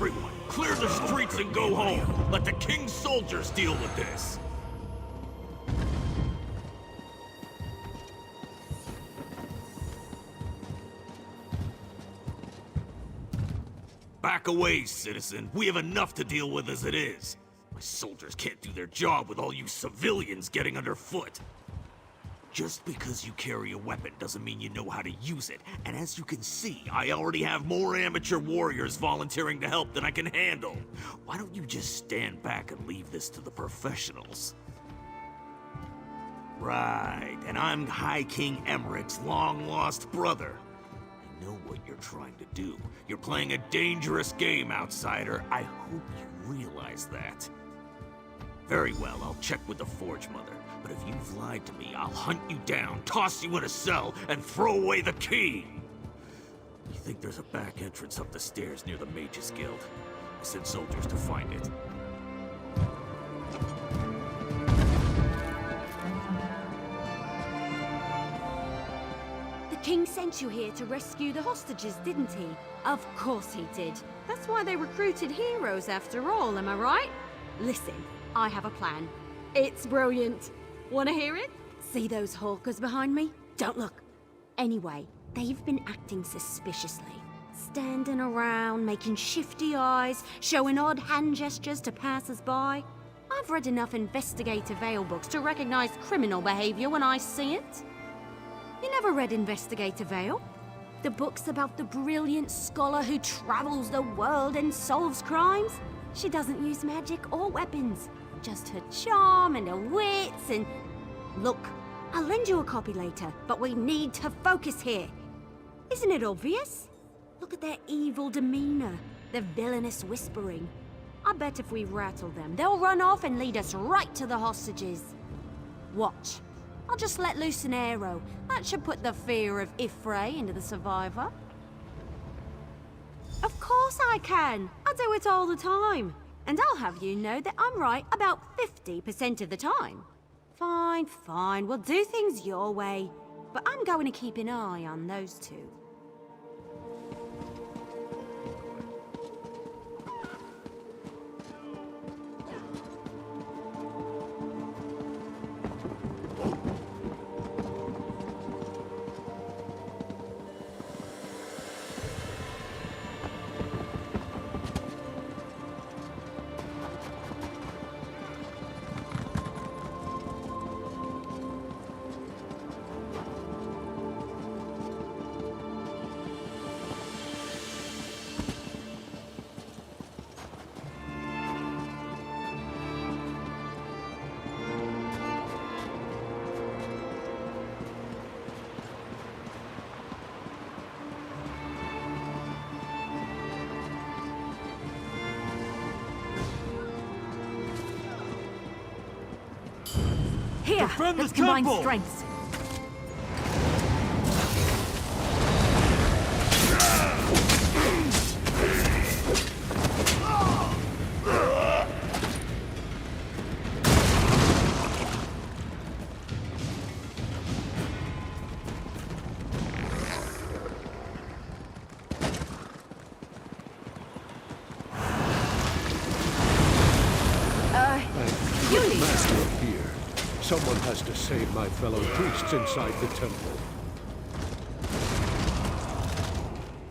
Everyone, clear the streets and go home. Let the king's soldiers deal with this. Back away, citizen. We have enough to deal with as it is. My soldiers can't do their job with all you civilians getting underfoot. Just because you carry a weapon doesn't mean you know how to use it. And as you can see, I already have more amateur warriors volunteering to help than I can handle. Why don't you just stand back and leave this to the professionals? Right, and I'm High King Emmerich's long-lost brother. I know what you're trying to do. You're playing a dangerous game, outsider. I hope you realize that. Very well, I'll check with the Forge Mother. But if you've lied to me, I'll hunt you down, toss you in a cell, and throw away the key! You think there's a back entrance up the stairs near the Mages Guild? I sent soldiers to find it. The king sent you here to rescue the hostages, didn't he? Of course he did. That's why they recruited heroes after all, am I right? Listen, I have a plan. It's brilliant. Wanna hear it? See those hawkers behind me? Don't look. Anyway, they've been acting suspiciously. Standing around, making shifty eyes, showing odd hand gestures to passers-by. I've read enough Investigator Vale books to recognize criminal behavior when I see it. You never read Investigator Vale? The book's about the brilliant scholar who travels the world and solves crimes. She doesn't use magic or weapons. Just her charm and her wits and... Look, I'll lend you a copy later, but we need to focus here. Isn't it obvious? Look at their evil demeanor, their villainous whispering. I bet if we rattle them, they'll run off and lead us right to the hostages. Watch. I'll just let loose an arrow. That should put the fear of Ifray into the survivor. Of course I can. I do it all the time. And I'll have you know that I'm right about 50% of the time. Fine, fine. We'll do things your way. But I'm going to keep an eye on those two. Here, let's combine strengths. Someone has to save my fellow priests inside the temple.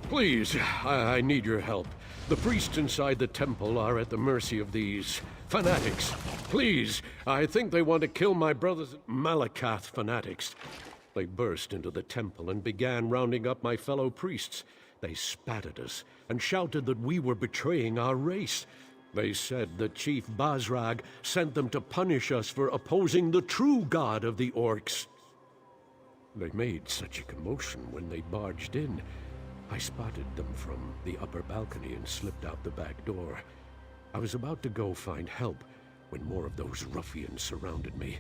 Please, I need your help. The priests inside the temple are at the mercy of these fanatics. Please, I think they want to kill my brothers, Malakath fanatics. They burst into the temple and began rounding up my fellow priests. They spat at us and shouted that we were betraying our race. They said that Chief Basrag sent them to punish us for opposing the true god of the orcs. They made such a commotion when they barged in. I spotted them from the upper balcony and slipped out the back door. I was about to go find help when more of those ruffians surrounded me.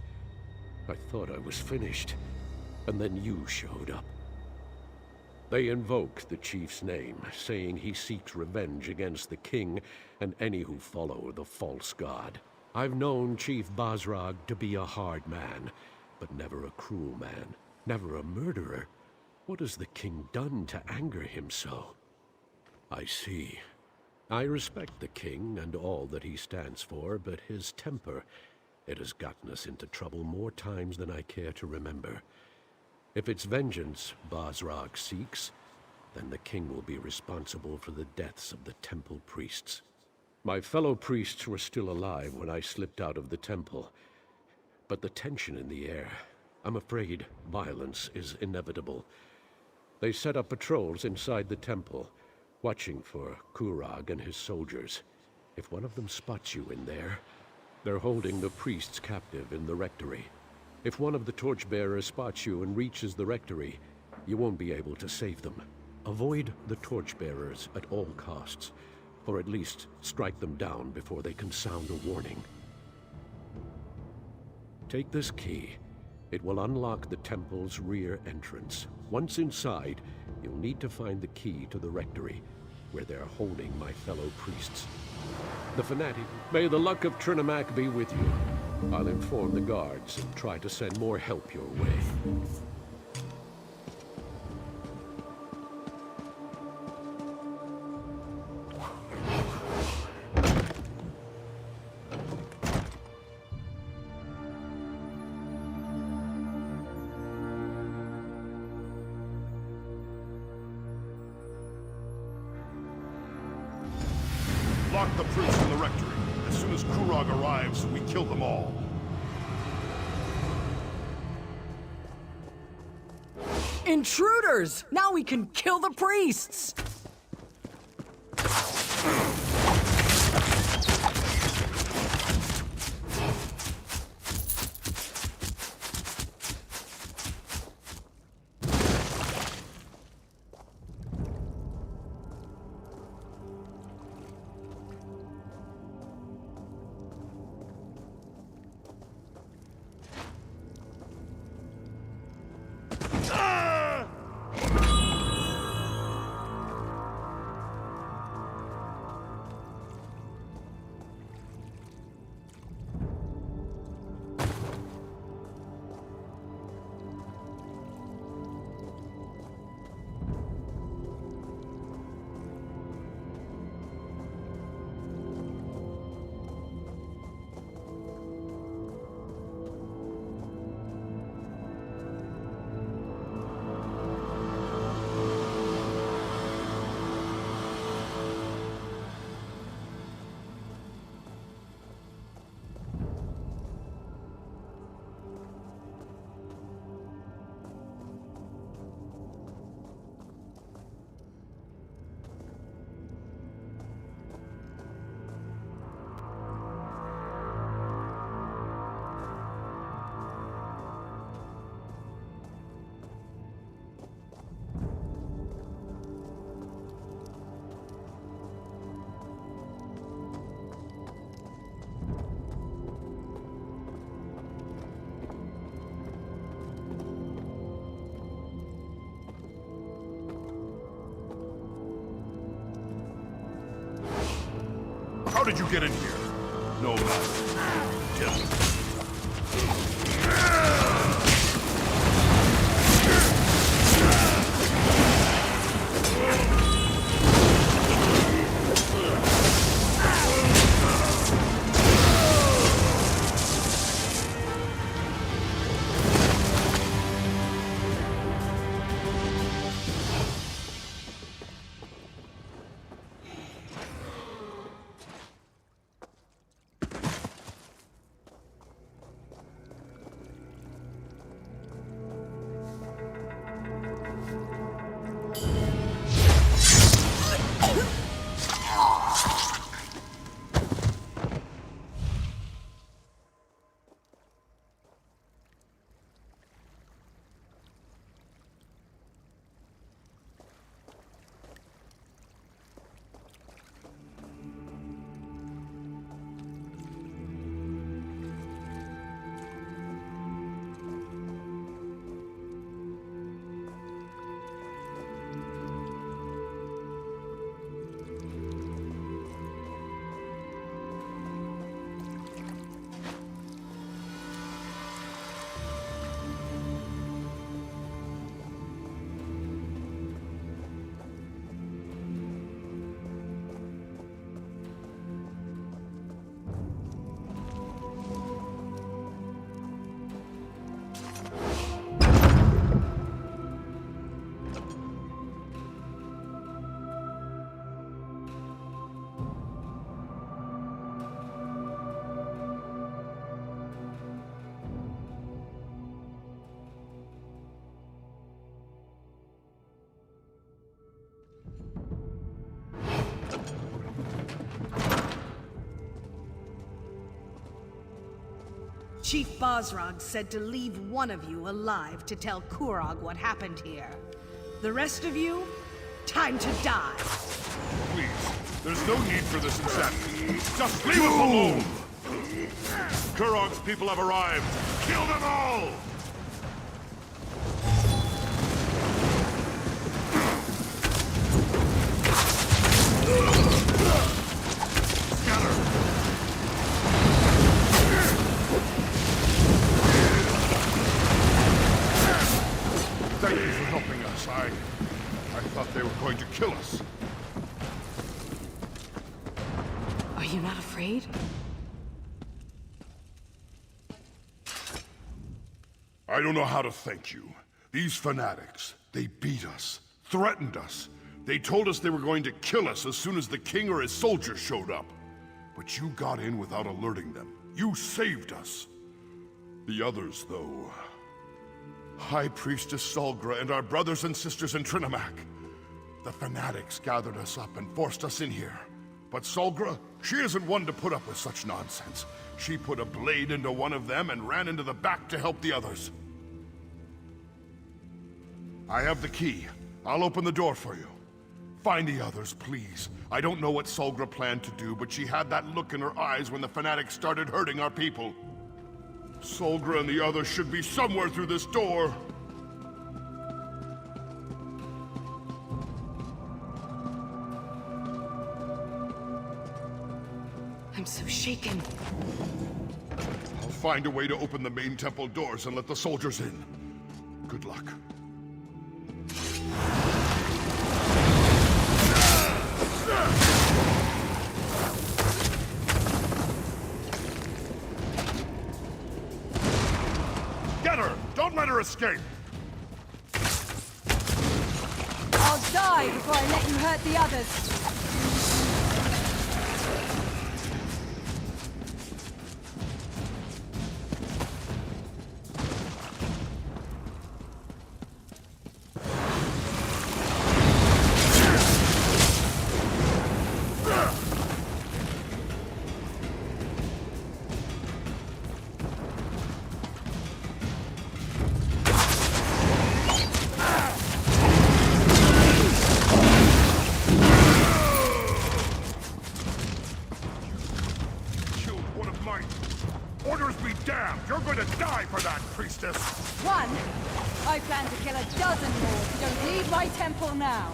I thought I was finished, and then you showed up. They invoke the chief's name, saying he seeks revenge against the king and any who follow the false god. I've known Chief Basrag to be a hard man, but never a cruel man, never a murderer. What has the king done to anger him so? I see. I respect the king and all that he stands for, but his temper, it has gotten us into trouble more times than I care to remember. If it's vengeance Basrag seeks, then the king will be responsible for the deaths of the temple priests. My fellow priests were still alive when I slipped out of the temple, but the tension in the air, I'm afraid violence is inevitable. They set up patrols inside the temple, watching for Kurag and his soldiers. If one of them spots you in there, they're holding the priests captive in the rectory. If one of the torchbearers spots you and reaches the rectory, you won't be able to save them. Avoid the torchbearers at all costs, or at least strike them down before they can sound a warning. Take this key. It will unlock the temple's rear entrance. Once inside, you'll need to find the key to the rectory, where they're holding my fellow priests. The fanatic, may the luck of Trinimac be with you. I'll inform the guards and try to send more help your way. Lock the priests in the rectory. As soon as Kurag arrives, we kill them all. Intruders! Now we can kill the priests! How did you get in here? No matter. Tell me. Chief Basrag said to leave one of you alive to tell Kurog what happened here. The rest of you, time to die. Please, there's no need for this insanity. Just leave us alone! Kurog's people have arrived. Kill them all! Scatter! Thank you for helping us. I thought they were going to kill us. Are you not afraid? I don't know how to thank you. These fanatics, they beat us, threatened us. They told us they were going to kill us as soon as the king or his soldiers showed up. But you got in without alerting them. You saved us. The others, though... High Priestess Solgra and our brothers and sisters in Trinimac. The fanatics gathered us up and forced us in here. But Solgra, she isn't one to put up with such nonsense. She put a blade into one of them and ran into the back to help the others. I have the key. I'll open the door for you. Find the others, please. I don't know what Solgra planned to do, but she had that look in her eyes when the fanatics started hurting our people. Solgra and the others should be somewhere through this door. I'm so shaken. I'll find a way to open the main temple doors and let the soldiers in. Good luck. Get her! Don't let her escape! I'll die before I let you hurt the others. Orders be damned! You're going to die for that, priestess! One. I plan to kill a dozen more if you don't leave my temple now.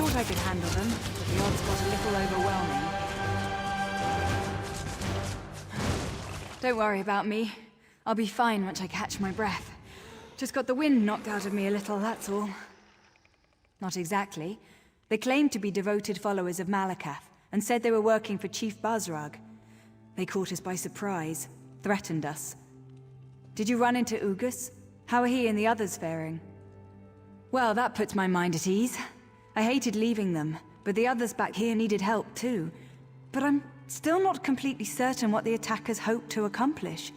I could handle them, but the odds got a little overwhelming. Don't worry about me. I'll be fine once I catch my breath. Just got the wind knocked out of me a little, that's all. Not exactly. They claimed to be devoted followers of Malakath, and said they were working for Chief Basrag. They caught us by surprise, threatened us. Did you run into Ugus? How are he and the others faring? Well, that puts my mind at ease. I hated leaving them, but the others back here needed help too. But I'm still not completely certain what the attackers hoped to accomplish.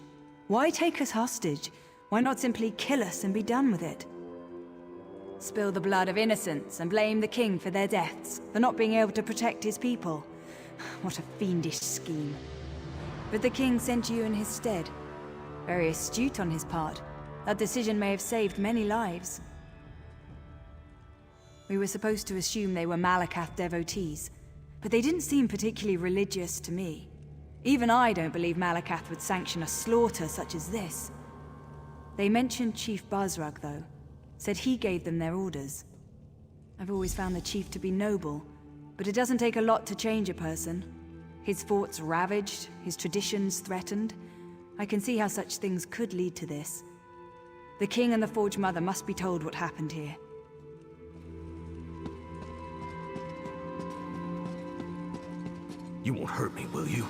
Why take us hostage? Why not simply kill us and be done with it? Spill the blood of innocents and blame the king for their deaths, for not being able to protect his people. What a fiendish scheme. But the king sent you in his stead. Very astute on his part. That decision may have saved many lives. We were supposed to assume they were Malakath devotees, but they didn't seem particularly religious to me. Even I don't believe Malakath would sanction a slaughter such as this. They mentioned Chief Basrag, though. Said he gave them their orders. I've always found the chief to be noble, but it doesn't take a lot to change a person. His forts ravaged, his traditions threatened. I can see how such things could lead to this. The king and the Forge Mother must be told what happened here. You won't hurt me, will you?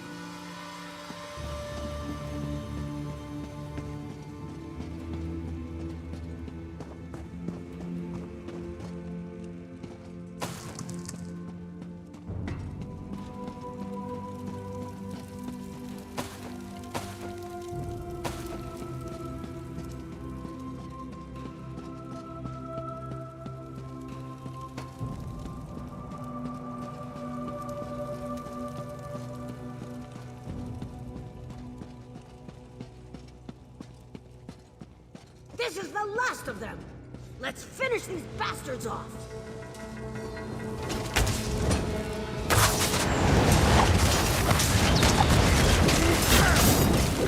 This is the last of them! Let's finish these bastards off!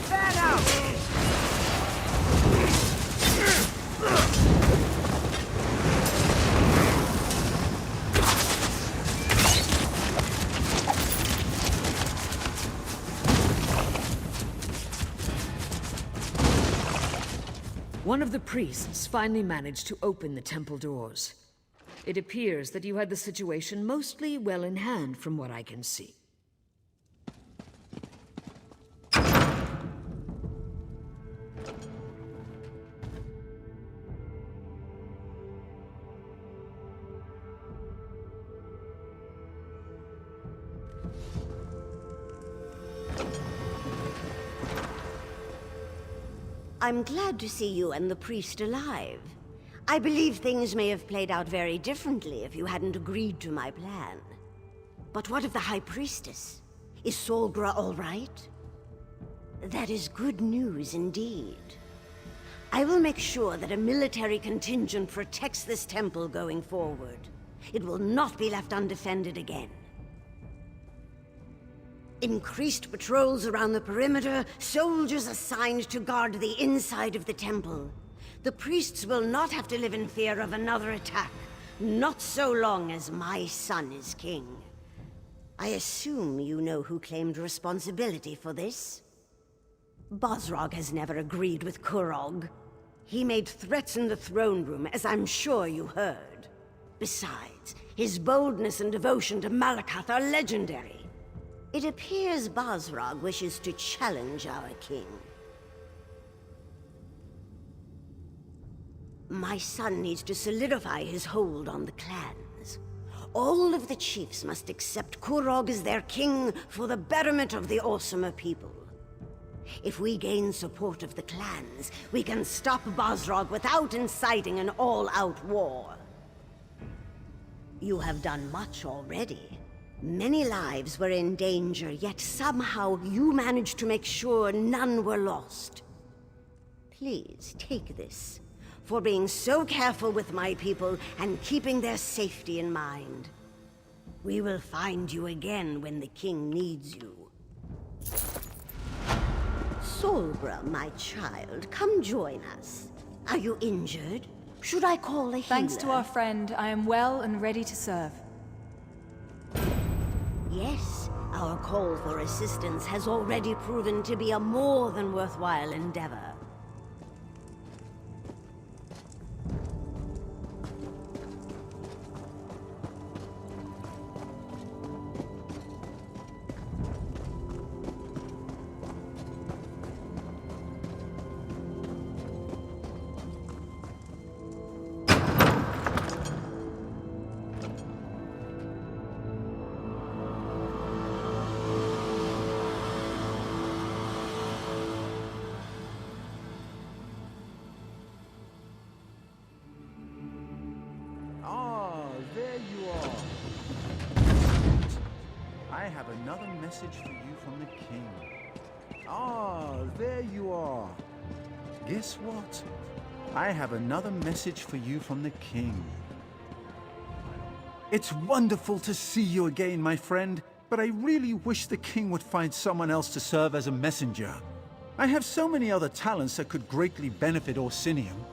Fan out! One of the priests finally managed to open the temple doors. It appears that you had the situation mostly well in hand from what I can see. I'm glad to see you and the priest alive. I believe things may have played out very differently if you hadn't agreed to my plan. But what of the High Priestess? Is Solgra all right? That is good news indeed. I will make sure that a military contingent protects this temple going forward. It will not be left undefended again. Increased patrols around the perimeter, soldiers assigned to guard the inside of the temple. The priests will not have to live in fear of another attack, not so long as my son is king. I assume you know who claimed responsibility for this? Bosrog has never agreed with Kurog. He made threats in the throne room, as I'm sure you heard. Besides, his boldness and devotion to Malakath are legendary. It appears Bosrog wishes to challenge our king. My son needs to solidify his hold on the clans. All of the chiefs must accept Kurog as their king for the betterment of the Awesomer people. If we gain support of the clans, we can stop Bosrog without inciting an all-out war. You have done much already. Many lives were in danger, yet somehow you managed to make sure none were lost. Please, take this, for being so careful with my people and keeping their safety in mind. We will find you again when the king needs you. Solbra, my child, come join us. Are you injured? Should I call a healer? Thanks to our friend, I am well and ready to serve. Yes, our call for assistance has already proven to be a more than worthwhile endeavor. I have another message for you from the king. Ah, there you are. Guess what? I have another message for you from the king. It's wonderful to see you again, my friend, but I really wish the king would find someone else to serve as a messenger. I have so many other talents that could greatly benefit Orsinium.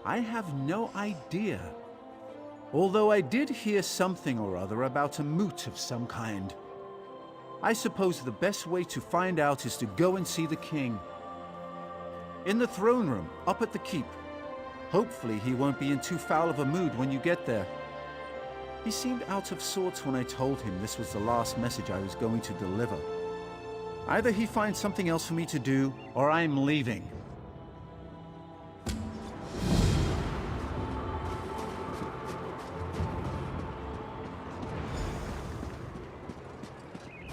I have no idea. Although I did hear something or other about a moot of some kind. I suppose the best way to find out is to go and see the king. In the throne room, up at the keep. Hopefully he won't be in too foul of a mood when you get there. He seemed out of sorts when I told him this was the last message I was going to deliver. Either he finds something else for me to do, or I'm leaving.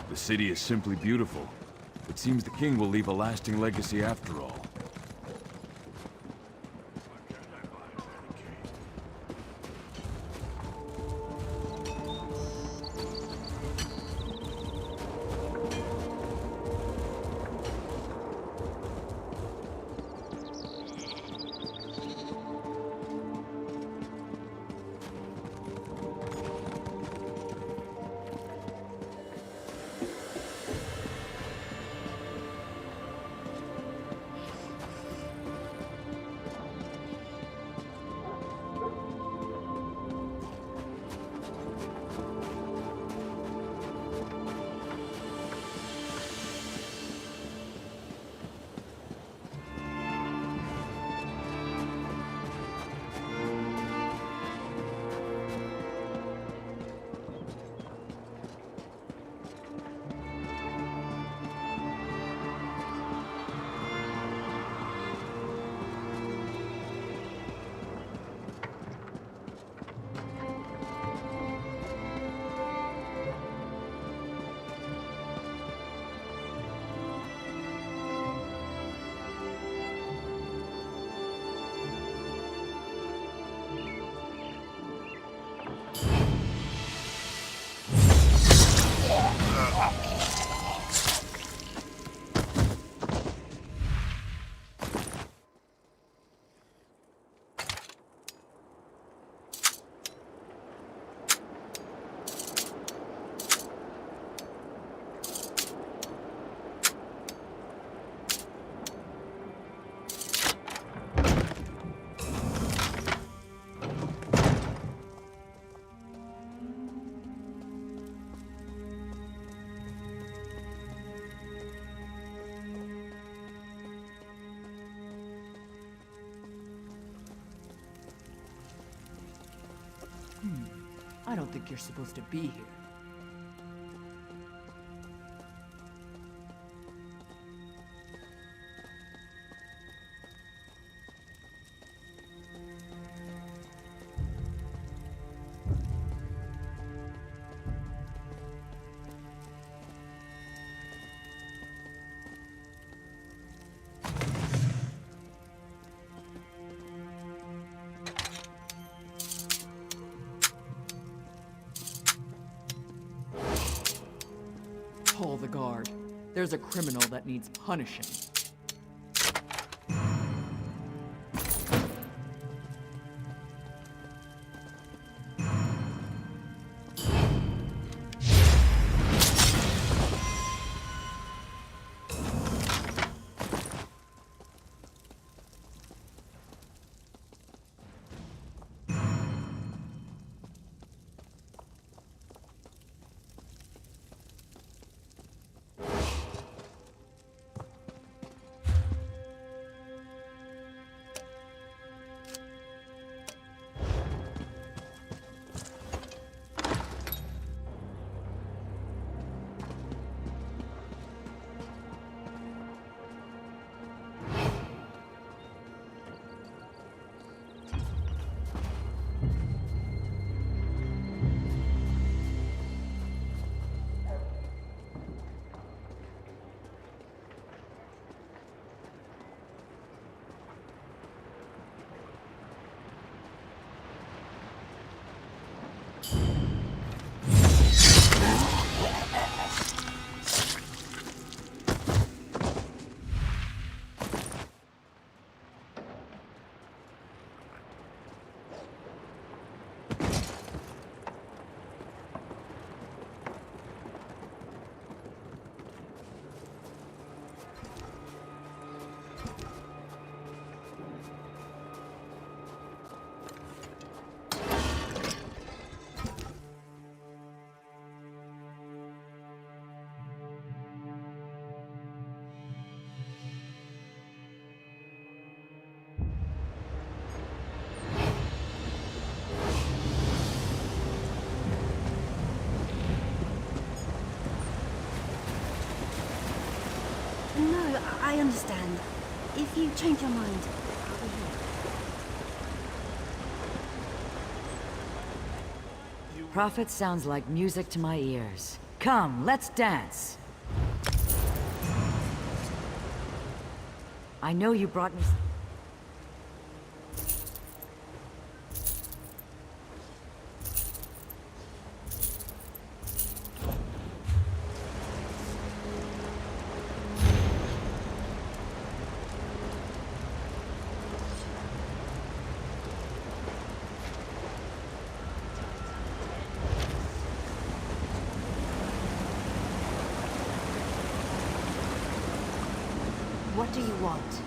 The city is simply beautiful. It seems the king will leave a lasting legacy after all. I don't think you're supposed to be here. Pull the guard. There's a criminal that needs punishing. No, I understand. If you change your mind, I'll be here. Prophet sounds like music to my ears. Come, let's dance. I know you brought me... What do you want?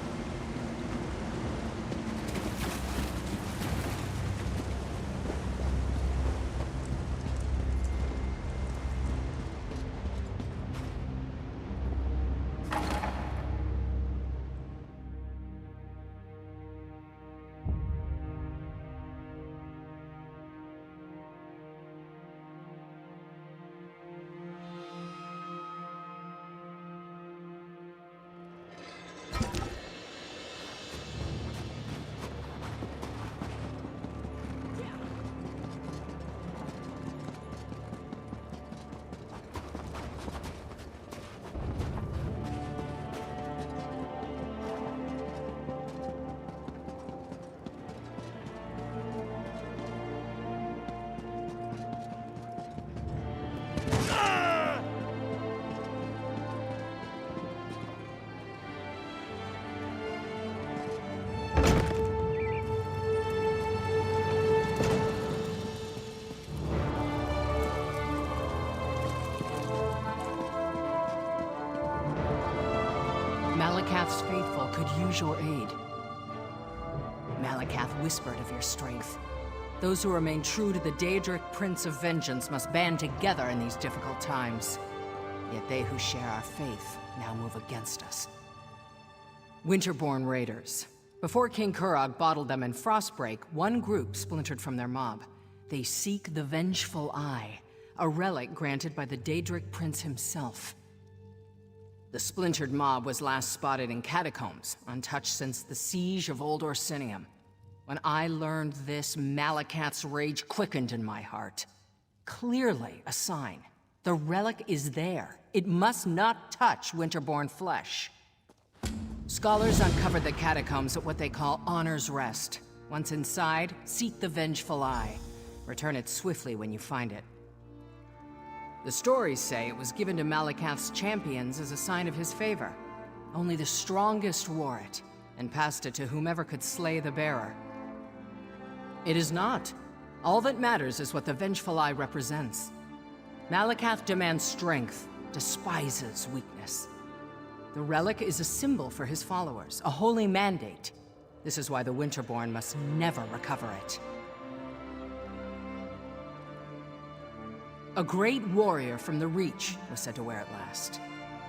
Malakath's faithful could use your aid. Malakath whispered of your strength. Those who remain true to the Daedric Prince of Vengeance must band together in these difficult times. Yet they who share our faith now move against us. Winterborn raiders. Before King Kurog bottled them in Frostbreak, one group splintered from their mob. They seek the Vengeful Eye, a relic granted by the Daedric Prince himself. The splintered mob was last spotted in catacombs, untouched since the siege of Old Orsinium. When I learned this, Malakath's rage quickened in my heart. Clearly a sign. The relic is there. It must not touch Winterborn flesh. Scholars uncovered the catacombs at what they call Honor's Rest. Once inside, seek the Vengeful Eye. Return it swiftly when you find it. The stories say it was given to Malakath's champions as a sign of his favor. Only the strongest wore it, and passed it to whomever could slay the bearer. It is not. All that matters is what the Vengeful Eye represents. Malakath demands strength, despises weakness. The relic is a symbol for his followers, a holy mandate. This is why the Winterborn must never recover it. A great warrior from the Reach was said to wear it last.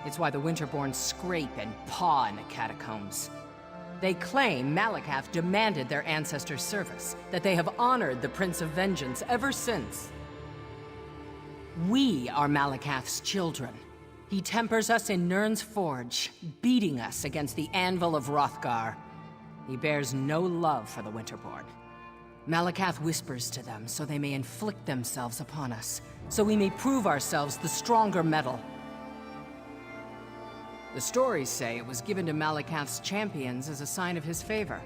It's why the Winterborn scrape and paw in the catacombs. They claim Malakath demanded their ancestors' service, that they have honored the Prince of Vengeance ever since. We are Malakath's children. He tempers us in Nirn's forge, beating us against the anvil of Hrothgar. He bears no love for the Winterborn. Malakath whispers to them so they may inflict themselves upon us, so we may prove ourselves the stronger metal. The stories say it was given to Malakath's champions as a sign of his favor.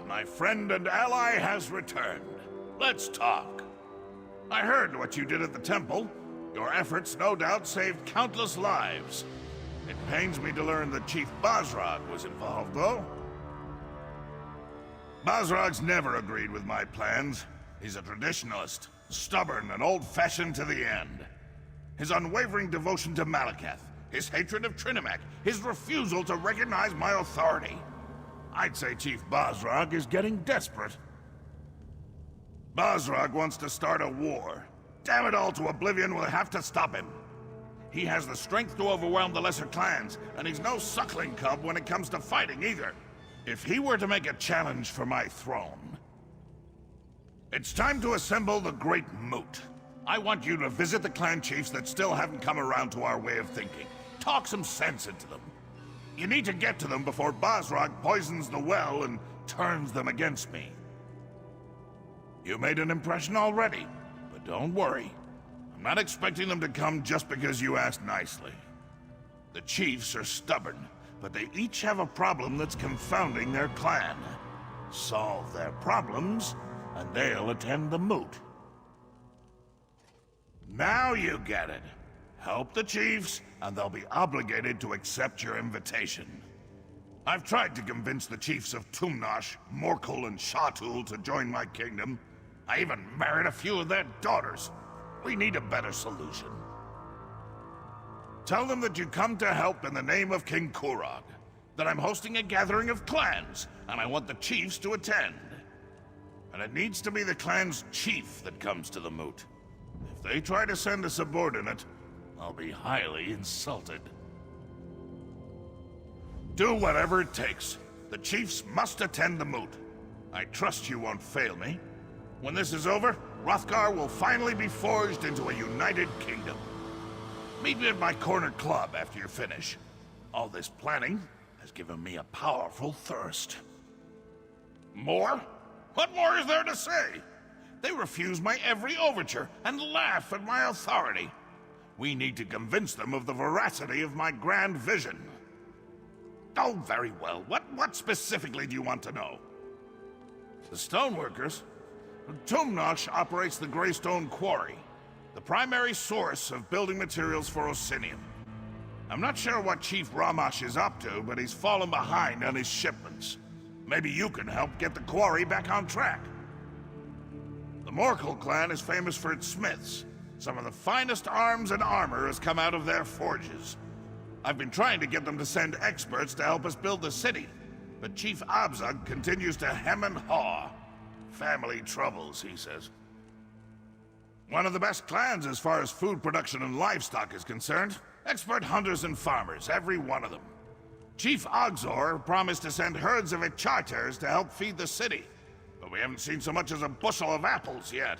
My friend and ally has returned. Let's talk. I heard what you did at the temple. Your efforts no doubt saved countless lives. It pains me to learn that Chief Basrag was involved, though. Basrag's never agreed with my plans. He's a traditionalist, stubborn and old-fashioned to the end. His unwavering devotion to Malakath, his hatred of Trinimac, his refusal to recognize my authority. I'd say Chief Basrag is getting desperate. Basrag wants to start a war. Damn it all to oblivion, we'll have to stop him. He has the strength to overwhelm the lesser clans, and he's no suckling cub when it comes to fighting either. If he were to make a challenge for my throne... It's time to assemble the Great Moot. I want you to visit the clan chiefs that still haven't come around to our way of thinking. Talk some sense into them. You need to get to them before Basrag poisons the well and turns them against me. You made an impression already, but don't worry. I'm not expecting them to come just because you asked nicely. The chiefs are stubborn, but they each have a problem that's confounding their clan. Solve their problems, and they'll attend the moot. Now you get it. Help the chiefs, and they'll be obligated to accept your invitation. I've tried to convince the chiefs of Tumnash, Morkul, and Shatul to join my kingdom. I even married a few of their daughters. We need a better solution. Tell them that you come to help in the name of King Kurog, that I'm hosting a gathering of clans, and I want the chiefs to attend. And it needs to be the clan's chief that comes to the moot. If they try to send a subordinate, I'll be highly insulted. Do whatever it takes. The chiefs must attend the moot. I trust you won't fail me. When this is over, Hrothgar will finally be forged into a united kingdom. Meet me at my corner club after you finish. All this planning has given me a powerful thirst. More? What more is there to say? They refuse my every overture and laugh at my authority. We need to convince them of the veracity of my grand vision. Oh, very well. What specifically do you want to know? The stoneworkers? Tumnosh operates the Greystone Quarry, the primary source of building materials for Osinium. I'm not sure what Chief Ramash is up to, but he's fallen behind on his shipments. Maybe you can help get the quarry back on track. The Morkel clan is famous for its smiths. Some of the finest arms and armor has come out of their forges. I've been trying to get them to send experts to help us build the city, but Chief Abzug continues to hem and haw. Family troubles, he says. One of the best clans as far as food production and livestock is concerned. Expert hunters and farmers, every one of them. Chief Ogzor promised to send herds of Icharters to help feed the city, but we haven't seen so much as a bushel of apples yet.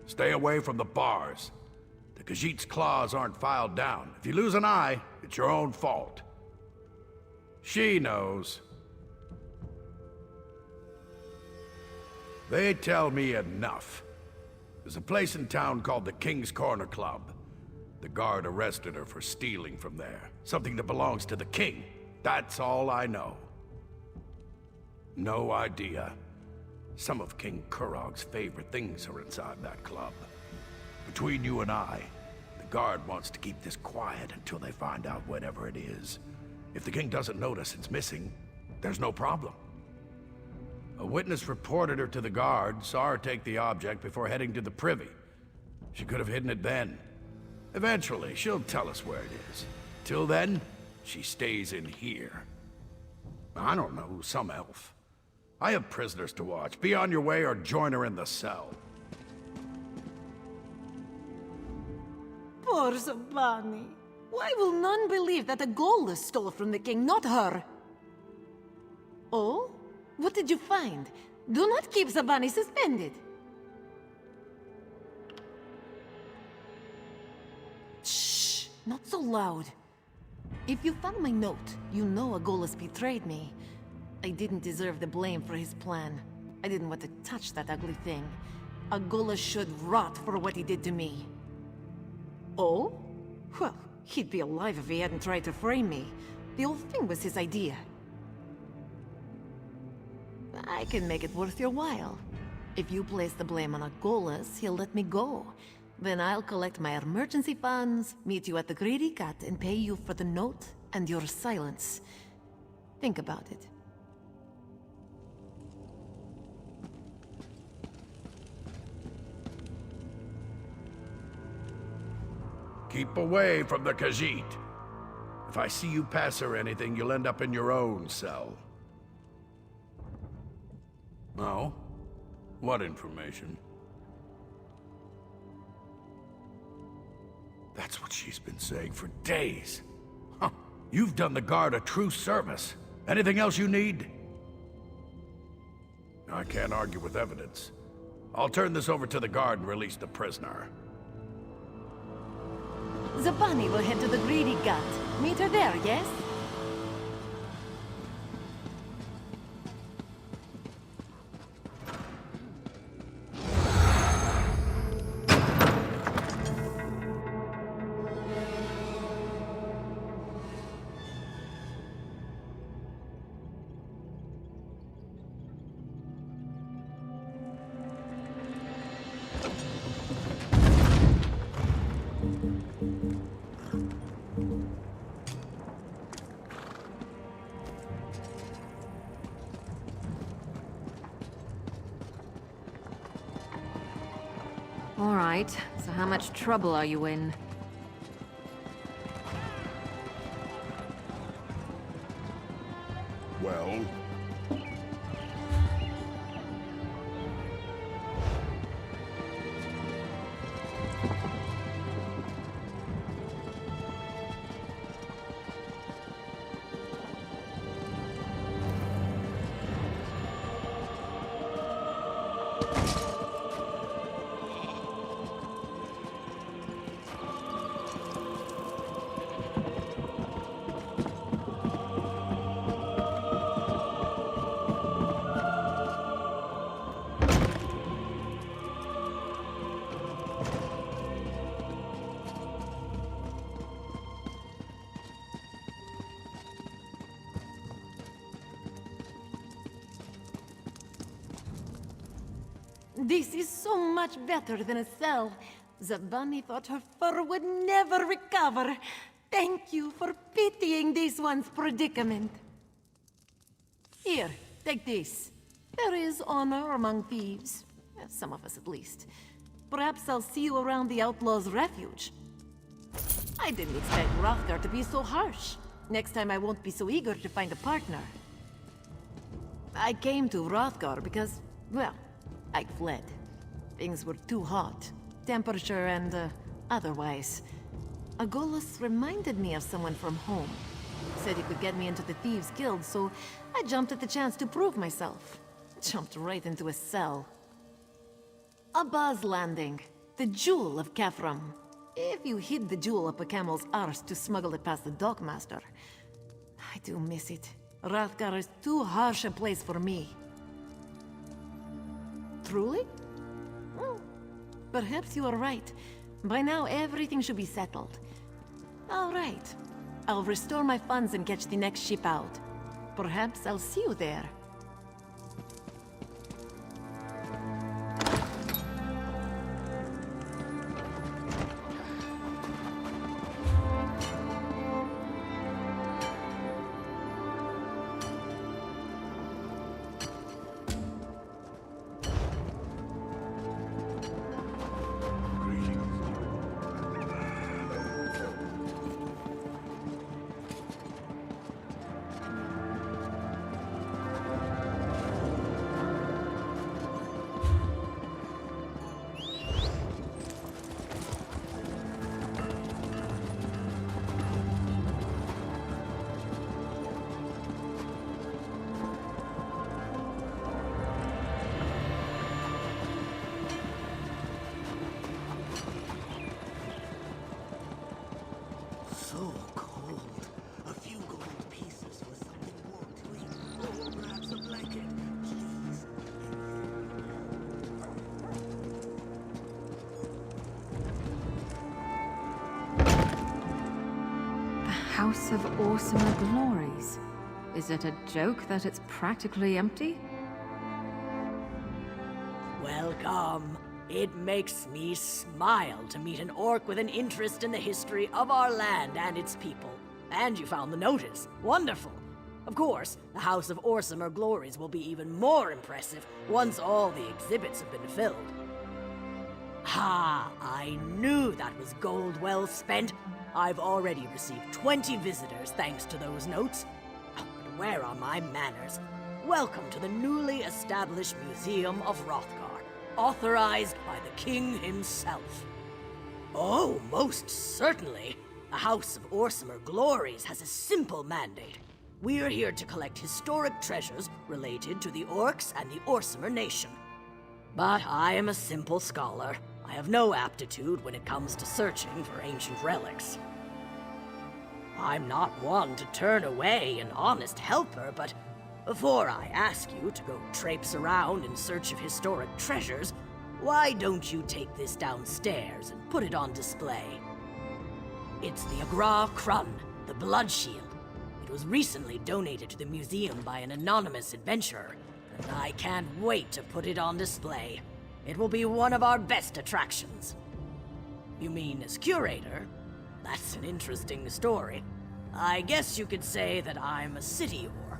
Stay away from the bars. The Khajiit's claws aren't filed down. If you lose an eye, it's your own fault. She knows. They tell me enough. There's a place in town called the King's Corner Club. The guard arrested her for stealing from there. Something that belongs to the king. That's all I know. No idea. Some of King Kurog's favorite things are inside that club. Between you and I, the guard wants to keep this quiet until they find out whatever it is. If the king doesn't notice it's missing, there's no problem. A witness reported her to the guard, saw her take the object before heading to the privy. She could have hidden it then. Eventually, she'll tell us where it is. Till then, she stays in here. I don't know, some elf. I have prisoners to watch. Be on your way or join her in the cell. Poor Zabani. Why will none believe that a Gola stole from the king, not her? Oh? What did you find? Do not keep Zabani suspended. Shh! Not so loud. If you found my note, you know Agolas betrayed me. I didn't deserve the blame for his plan. I didn't want to touch that ugly thing. Agolas should rot for what he did to me. Oh? Well, he'd be alive if he hadn't tried to frame me. The whole thing was his idea. I can make it worth your while. If you place the blame on Agolas, he'll let me go. Then I'll collect my emergency funds, meet you at the Greedy Cat, and pay you for the note and your silence. Think about it. Keep away from the Khajiit. If I see you pass her anything, you'll end up in your own cell. No? What information? That's what she's been saying for days. Huh. You've done the guard a true service. Anything else you need? I can't argue with evidence. I'll turn this over to the guard and release the prisoner. Zabani will head to the Greedy Gut. Meet her there, yes? All right, so how much trouble are you in? Well, This is so much better than a cell. Zabani thought her fur would never recover. Thank you for pitying this one's predicament. Here, take this. There is honor among thieves. Some of us at least. Perhaps I'll see you around the Outlaw's Refuge. I didn't expect Hrothgar to be so harsh. Next time I won't be so eager to find a partner. I came to Hrothgar because, well, I fled. Things were too hot. Temperature and, otherwise. Agolas reminded me of someone from home. Said he could get me into the Thieves' Guild, so I jumped at the chance to prove myself. Jumped right into a cell. A buzz landing. The jewel of Kefram. If you hid the jewel up a camel's arse to smuggle it past the dockmaster. I do miss it. Rathgar is too harsh a place for me. Truly? Well, perhaps you are right. By now, everything should be settled. All right. I'll restore my funds and catch the next ship out. Perhaps I'll see you there. So cold. A few gold pieces for something warm to eat. Or perhaps a blanket. Please. The House of Awesomer Glories. Is it a joke that it's practically empty? Welcome. It makes me smile to meet an orc with an interest in the history of our land and its people. And you found the notice. Wonderful. Of course, the House of Orsimer Glories will be even more impressive once all the exhibits have been filled. Ha! I knew that was gold well spent. I've already received 20 visitors thanks to those notes. Oh, but where are my manners? Welcome to the newly established Museum of Hrothgar. Authorized by the king himself. Oh, most certainly. The House of Orsimer Glories has a simple mandate. We're here to collect historic treasures related to the orcs and the Orsimer nation. But I am a simple scholar. I have no aptitude when it comes to searching for ancient relics. I'm not one to turn away an honest helper, but before I ask you to go traipse around in search of historic treasures, why don't you take this downstairs and put it on display? It's the Agra Krun, the Blood Shield. It was recently donated to the museum by an anonymous adventurer, and I can't wait to put it on display. It will be one of our best attractions. You mean as curator? That's an interesting story. I guess you could say that I'm a city orc.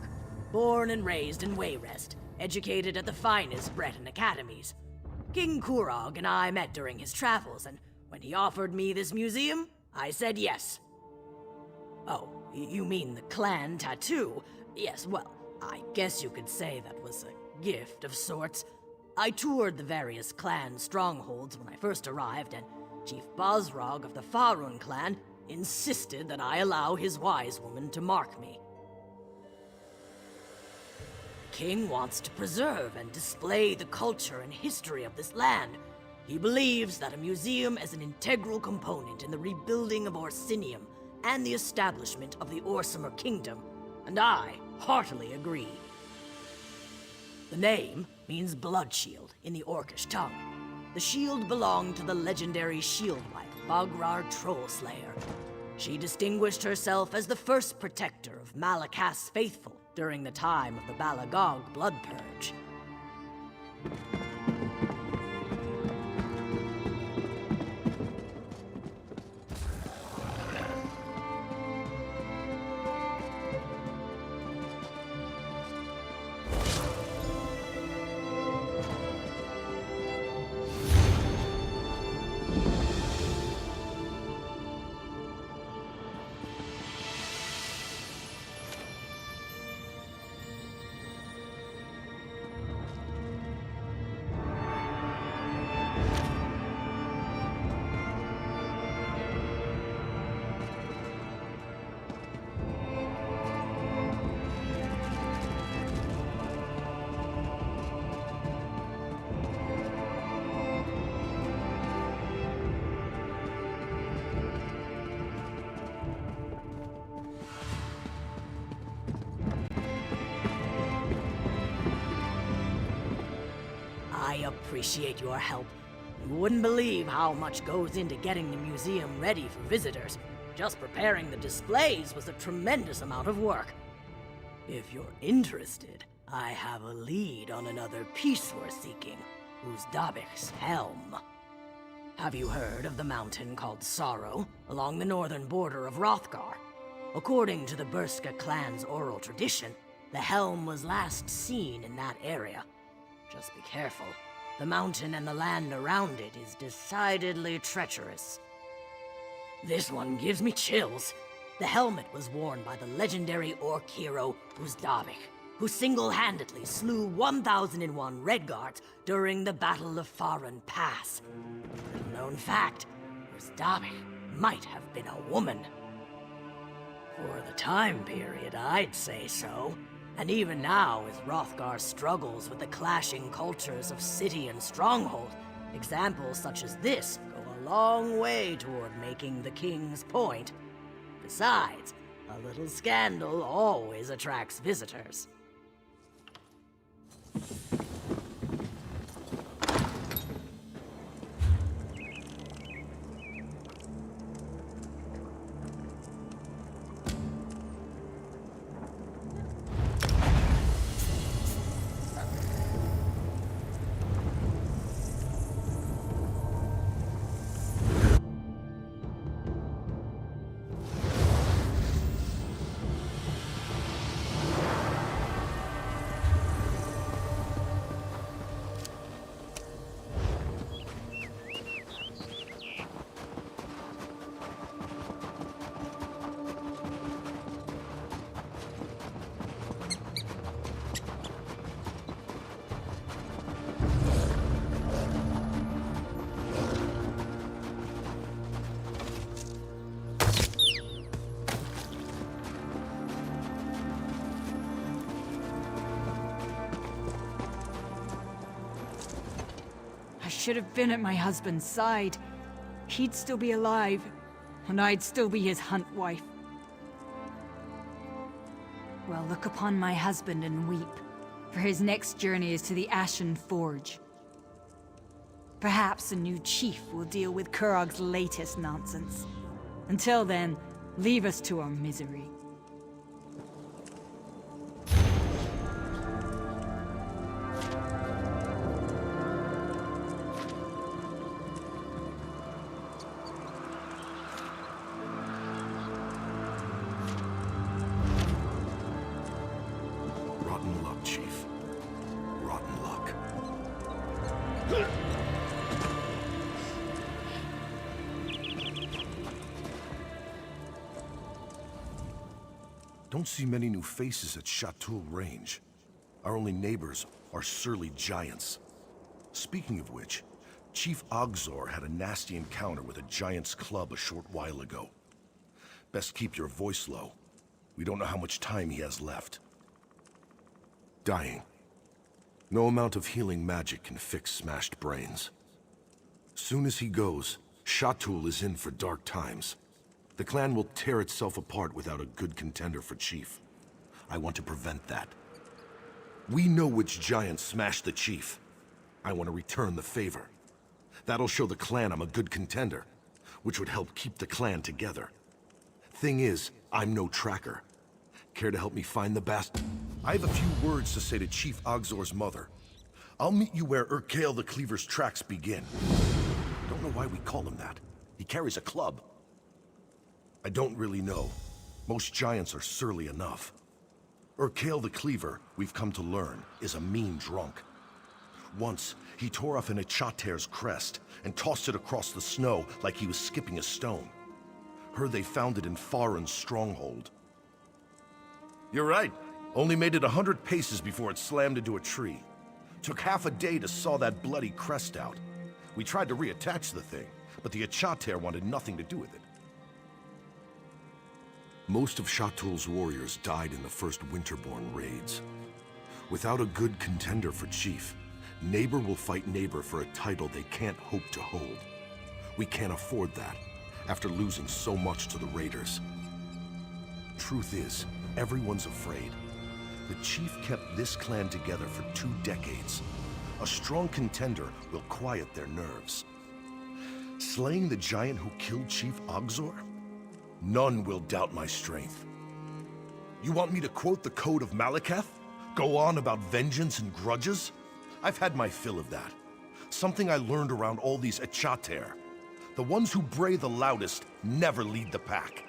Born and raised in Wayrest, educated at the finest Breton academies. King Kurog and I met during his travels, and when he offered me this museum, I said yes. Oh, you mean the clan tattoo? Yes, well, I guess you could say that was a gift of sorts. I toured the various clan strongholds when I first arrived, and Chief Bosrog of the Farun clan insisted that I allow his wise woman to mark me. King wants to preserve and display the culture and history of this land. He believes that a museum is an integral component in the rebuilding of Orsinium and the establishment of the Orsimer Kingdom, and I heartily agree. The name means blood shield in the Orcish tongue. The shield belonged to the legendary shield wife, Bagrar Trollslayer. She distinguished herself as the first protector of Malakas's faithful during the time of the Balagog blood purge. appreciate your help. You wouldn't believe how much goes into getting the museum ready for visitors. Just preparing the displays was a tremendous amount of work. If you're interested, I have a lead on another piece we're seeking, Uzdabek's helm. Have you heard of the mountain called Sorrow, along the northern border of Hrothgar? According to the Burska clan's oral tradition, the helm was last seen in that area. Just be careful. The mountain and the land around it is decidedly treacherous. This one gives me chills. The helmet was worn by the legendary orc hero Uzdabek, who single-handedly slew 1001 Redguards during the Battle of Faran Pass. Little-known fact, Uzdabek might have been a woman. For the time period, I'd say so. And even now, as Hrothgar struggles with the clashing cultures of city and stronghold, examples such as this go a long way toward making the king's point. Besides, a little scandal always attracts visitors. I should have been at my husband's side. He'd still be alive, and I'd still be his hunt wife. Well, look upon my husband and weep, for his next journey is to the Ashen Forge. Perhaps a new chief will deal with Kurog's latest nonsense. Until then, leave us to our misery. Rotten luck, Chief. Rotten luck. Don't see many new faces at Chatul Range. Our only neighbors are surly giants. Speaking of which, Chief Ogzor had a nasty encounter with a giant's club a short while ago. Best keep your voice low. We don't know how much time he has left. Dying. No amount of healing magic can fix smashed brains. Soon as he goes, Chatul is in for dark times. The clan will tear itself apart without a good contender for chief. I want to prevent that. We know which giant smashed the chief. I want to return the favor. That'll show the clan I'm a good contender, which would help keep the clan together. Thing is, I'm no tracker. Care to help me find the bastard? I have a few words to say to Chief Ogzor's mother. I'll meet you where Urkael the Cleaver's tracks begin. Don't know why we call him that. He carries a club. I don't really know. Most giants are surly enough. Urkael the Cleaver, we've come to learn, is a mean drunk. Once, he tore off an Ichater's crest and tossed it across the snow like he was skipping a stone. Heard they found it in Faran's stronghold. You're right. Only made it 100 paces before it slammed into a tree. Took half a day to saw that bloody crest out. We tried to reattach the thing, but the Ichater wanted nothing to do with it. Most of Chatul's warriors died in the first Winterborn raids. Without a good contender for chief, neighbor will fight neighbor for a title they can't hope to hold. We can't afford that, after losing so much to the raiders. Truth is, everyone's afraid. The chief kept this clan together for 2 decades. A strong contender will quiet their nerves. Slaying the giant who killed Chief Ogzor? None will doubt my strength. You want me to quote the Code of Malekith? Go on about vengeance and grudges? I've had my fill of that. Something I learned around all these Echater. The ones who bray the loudest never lead the pack.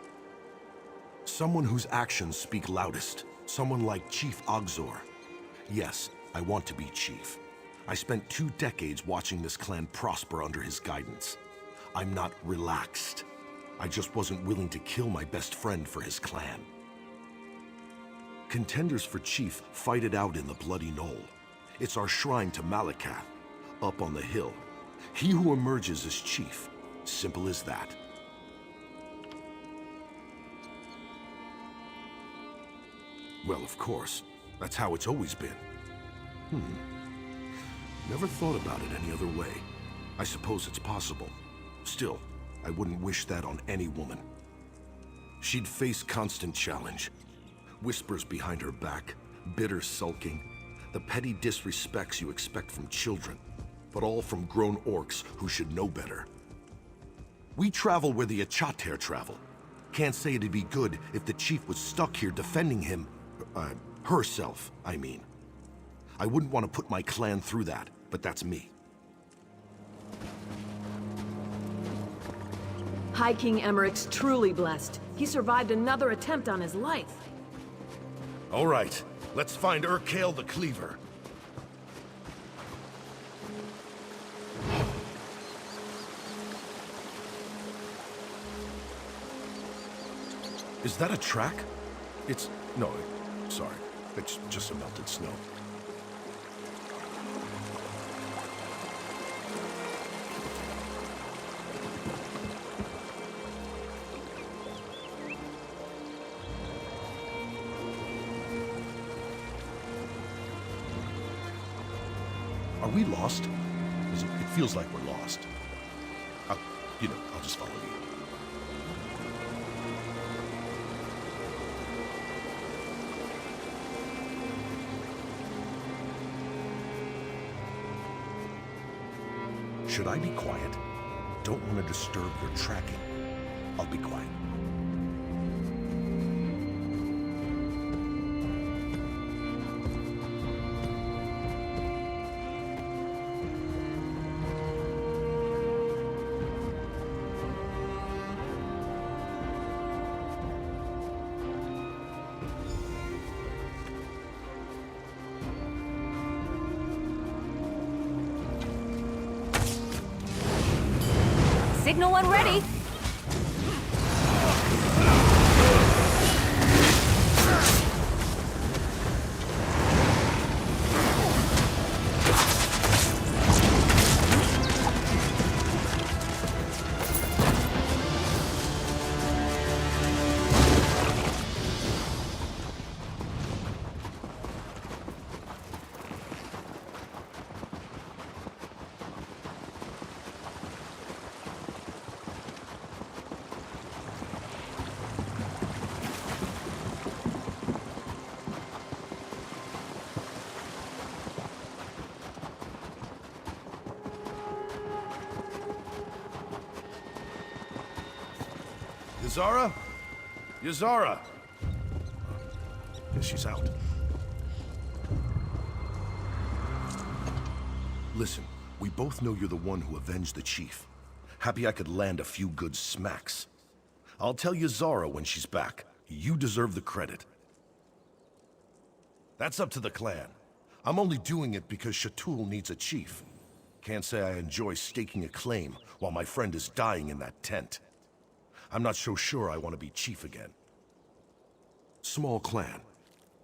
Someone whose actions speak loudest. Someone like Chief Ogzor. Yes, I want to be chief. I spent 2 decades watching this clan prosper under his guidance. I'm not relaxed. I just wasn't willing to kill my best friend for his clan. Contenders for chief fight it out in the Bloody Knoll. It's our shrine to Malekith, up on the hill. He who emerges as chief. Simple as that. Well, of course. That's how it's always been. Never thought about it any other way. I suppose it's possible. Still, I wouldn't wish that on any woman. She'd face constant challenge. Whispers behind her back, bitter sulking, the petty disrespects you expect from children, but all from grown orcs who should know better. We travel where the Echater travel. Can't say it'd be good if the chief was stuck here defending him, herself, I mean. I wouldn't want to put my clan through that, but that's me. High King Emmerich's truly blessed. He survived another attempt on his life. All right, let's find Urkale the Cleaver. Is that a track? No, sorry. It's just some melted snow. Are we lost? It feels like we're lost. I'll just follow you. Should I be quiet? Don't want to disturb your tracking. I'll be quiet. Signal one ready. Yazara? Yazara! Guess she's out. Listen, we both know you're the one who avenged the chief. Happy I could land a few good smacks. I'll tell Yazara when she's back. You deserve the credit. That's up to the clan. I'm only doing it because Shatul needs a chief. Can't say I enjoy staking a claim while my friend is dying in that tent. I'm not so sure I want to be chief again. Small clan.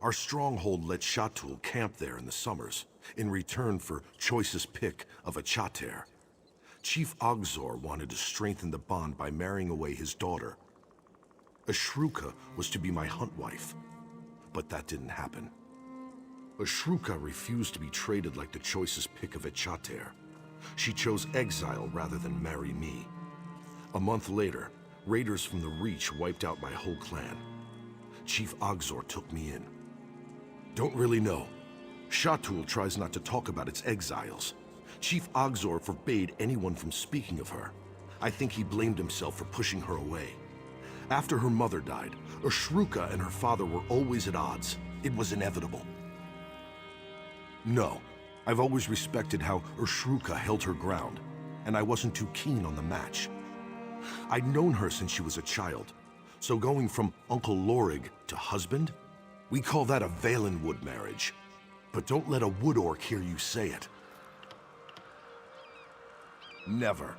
Our stronghold let Shatul camp there in the summers, in return for choicest pick of Echater. Chief Ogzor wanted to strengthen the bond by marrying away his daughter. Ashruka was to be my hunt wife, but that didn't happen. Ashruka refused to be traded like the choicest pick of Echater. She chose exile rather than marry me. A month later, raiders from the Reach wiped out my whole clan. Chief Ogzor took me in. Don't really know. Shatul tries not to talk about its exiles. Chief Ogzor forbade anyone from speaking of her. I think he blamed himself for pushing her away. After her mother died, Ushruka and her father were always at odds. It was inevitable. No, I've always respected how Ushruka held her ground, and I wasn't too keen on the match. I'd known her since she was a child, so going from Uncle Lorig to husband, we call that a Valenwood marriage. But don't let a wood orc hear you say it. Never.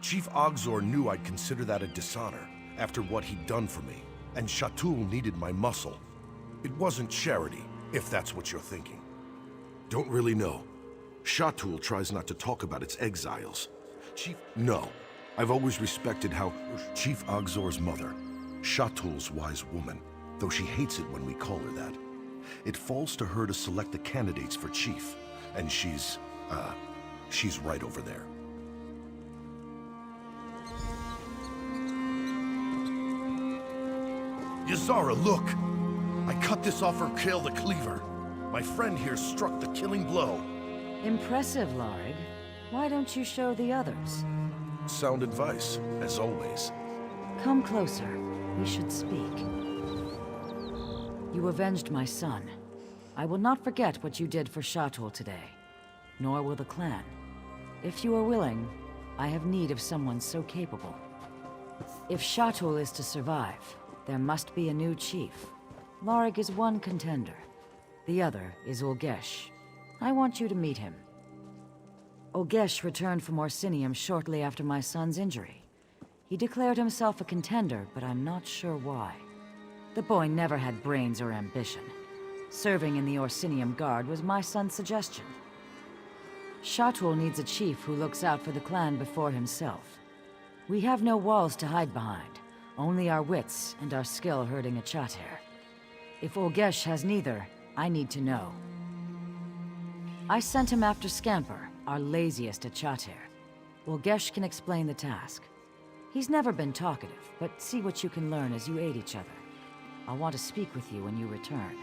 Chief Ogzor knew I'd consider that a dishonor after what he'd done for me, and Shatul needed my muscle. It wasn't charity, if that's what you're thinking. Don't really know. Shatul tries not to talk about its exiles. No. I've always respected how Chief Ogzor's mother, Shatul's wise woman, though she hates it when we call her that. It falls to her to select the candidates for chief, and she's right over there. Yazara, look! I cut this off her Kale the Cleaver. My friend here struck the killing blow. Impressive, Lorig. Why don't you show the others? Sound advice, as always. Come closer. We should speak. You avenged my son. I will not forget what you did for Shatul today. Nor will the clan. If you are willing, I have need of someone so capable. If Shatul is to survive, there must be a new chief. Lorig is one contender. The other is Ulgesh. I want you to meet him. Ulgesh returned from Orsinium shortly after my son's injury. He declared himself a contender, but I'm not sure why. The boy never had brains or ambition. Serving in the Orsinium Guard was my son's suggestion. Shatul needs a chief who looks out for the clan before himself. We have no walls to hide behind, only our wits and our skill herding a Chater. If Ulgesh has neither, I need to know. I sent him after Scamper, our laziest at Chater. Ulgesh can explain the task. He's never been talkative, but see what you can learn as you aid each other. I'll want to speak with you when you return.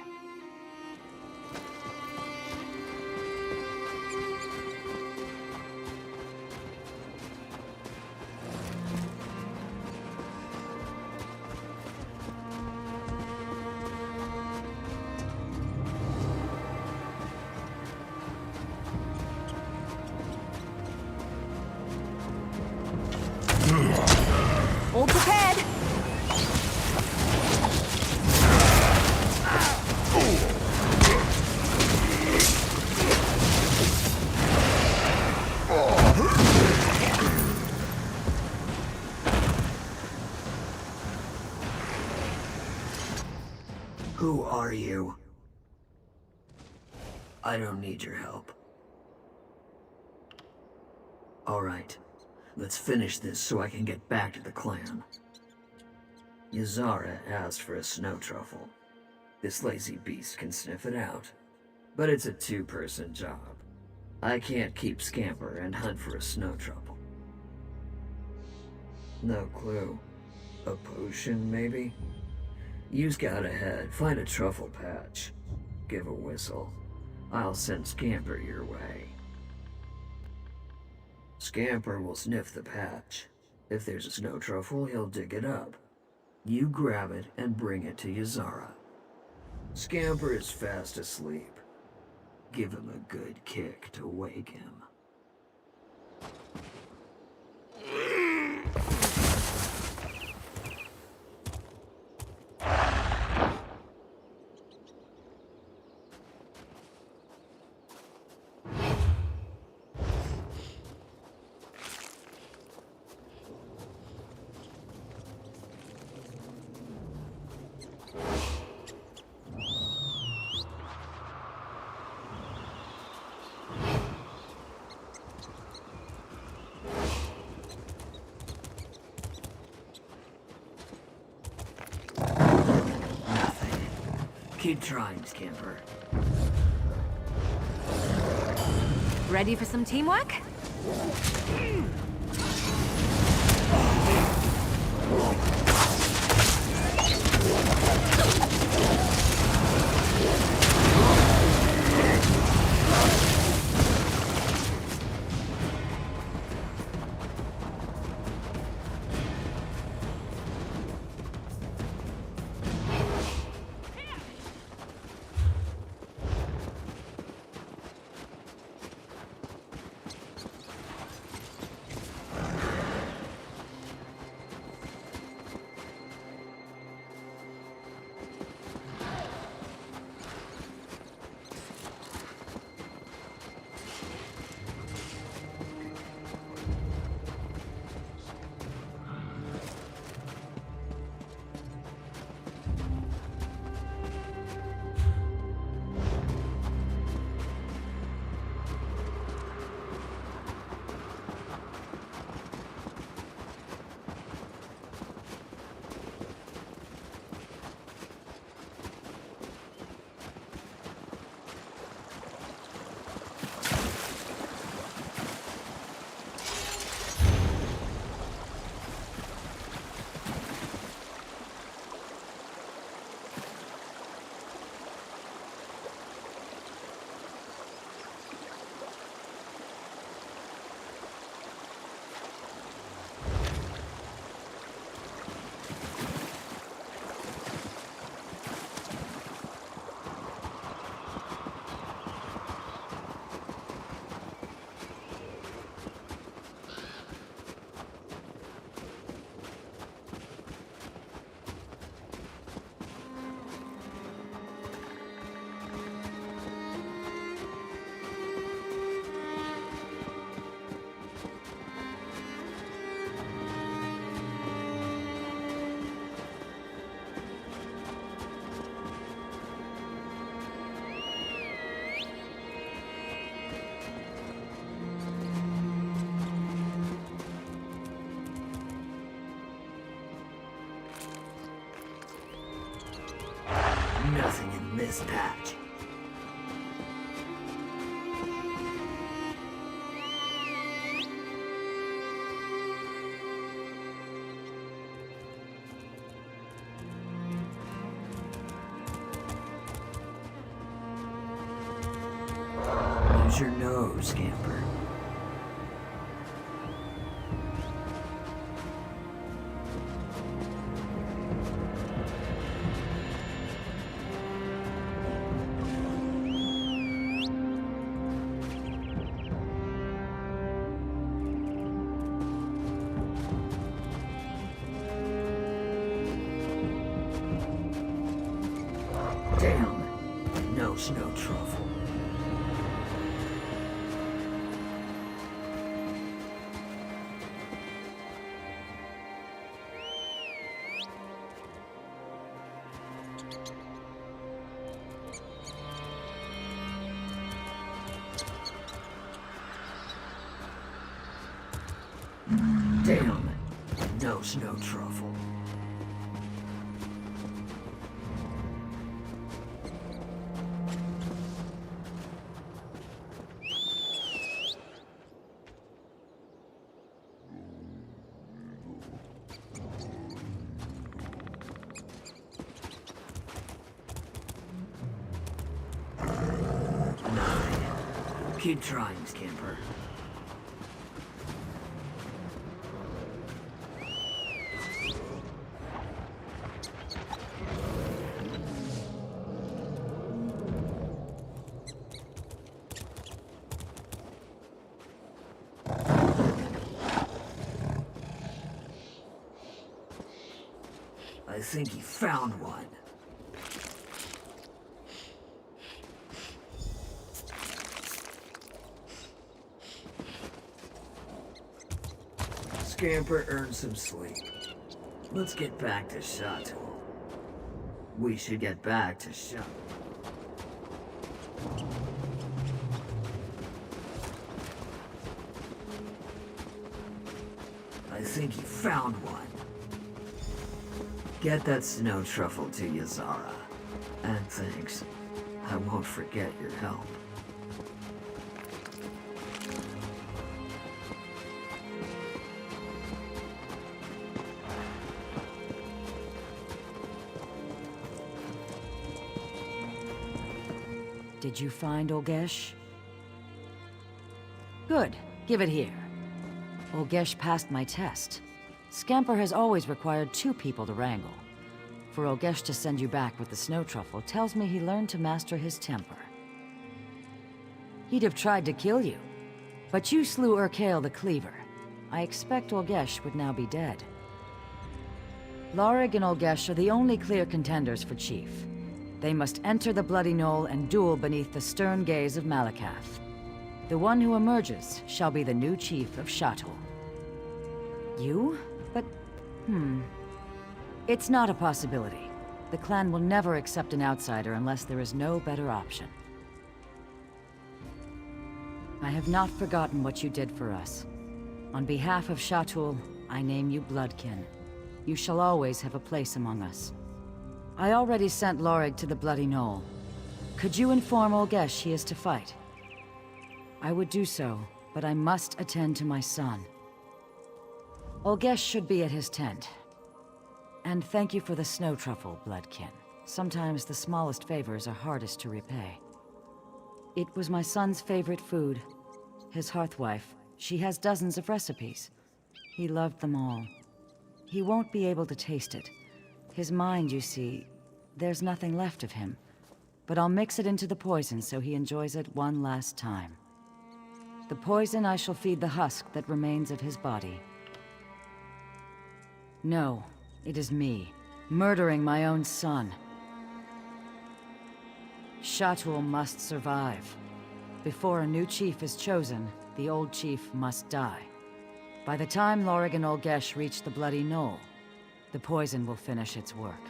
All prepared! Who are you? I don't need your help. Alright, let's finish this so I can get back to the clan. Yazara asked for a snow truffle. This lazy beast can sniff it out. But it's a two-person job. I can't keep Scamper and hunt for a snow truffle. No clue. A potion, maybe? You scout ahead, find a truffle patch. Give a whistle. I'll send Scamper your way. Scamper will sniff the patch. If there's a snow truffle, he'll dig it up. You grab it and bring it to Yazara. Scamper is fast asleep. Give him a good kick to wake him. Keep trying, Scamper. Ready for some teamwork? Nothing in this patch. Use your nose, Scamper. Damn, no snow truffle. Damn, no snow truffle. Keep trying, Scamper. I think he found one. Scamper earned some sleep. Let's get back to Chateau. We should get back to Chateau. I think he found one. Get that snow truffle to Yazara. And thanks. I won't forget your help. Did you find Olgesh? Good. Give it here. Olgesh passed my test. Scamper has always required 2 people to wrangle. For Olgesh to send you back with the snow truffle tells me he learned to master his temper. He'd have tried to kill you, but you slew Urkael the Cleaver. I expect Olgesh would now be dead. Laurig and Olgesh are the only clear contenders for Chief. They must enter the Bloody Knoll and duel beneath the stern gaze of Malakath. The one who emerges shall be the new Chief of Chateau. You? But, It's not a possibility. The clan will never accept an outsider unless there is no better option. I have not forgotten what you did for us. On behalf of Chateau, I name you Bloodkin. You shall always have a place among us. I already sent Laurig to the Bloody Knoll. Could you inform Olgesh he is to fight? I would do so, but I must attend to my son. Olgesh should be at his tent. And thank you for the snow truffle, Bloodkin. Sometimes the smallest favors are hardest to repay. It was my son's favorite food. His hearthwife. She has dozens of recipes. He loved them all. He won't be able to taste it. His mind, you see, there's nothing left of him. But I'll mix it into the poison so he enjoys it one last time. The poison I shall feed the husk that remains of his body. No, it is me, murdering my own son. Chateau must survive. Before a new chief is chosen, the old chief must die. By the time Laurig and Olgesh reach the Bloody Knoll, the poison will finish its work.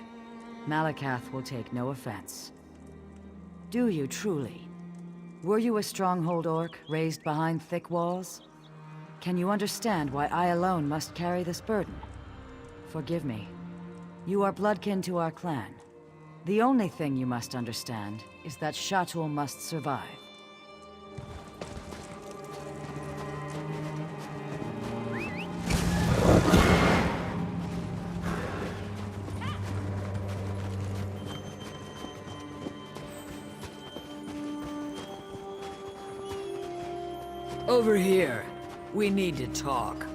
Malakath will take no offense. Do you truly? Were you a stronghold orc, raised behind thick walls? Can you understand why I alone must carry this burden? Forgive me. You are bloodkin to our clan. The only thing you must understand is that Shatul must survive. Over here. We need to talk.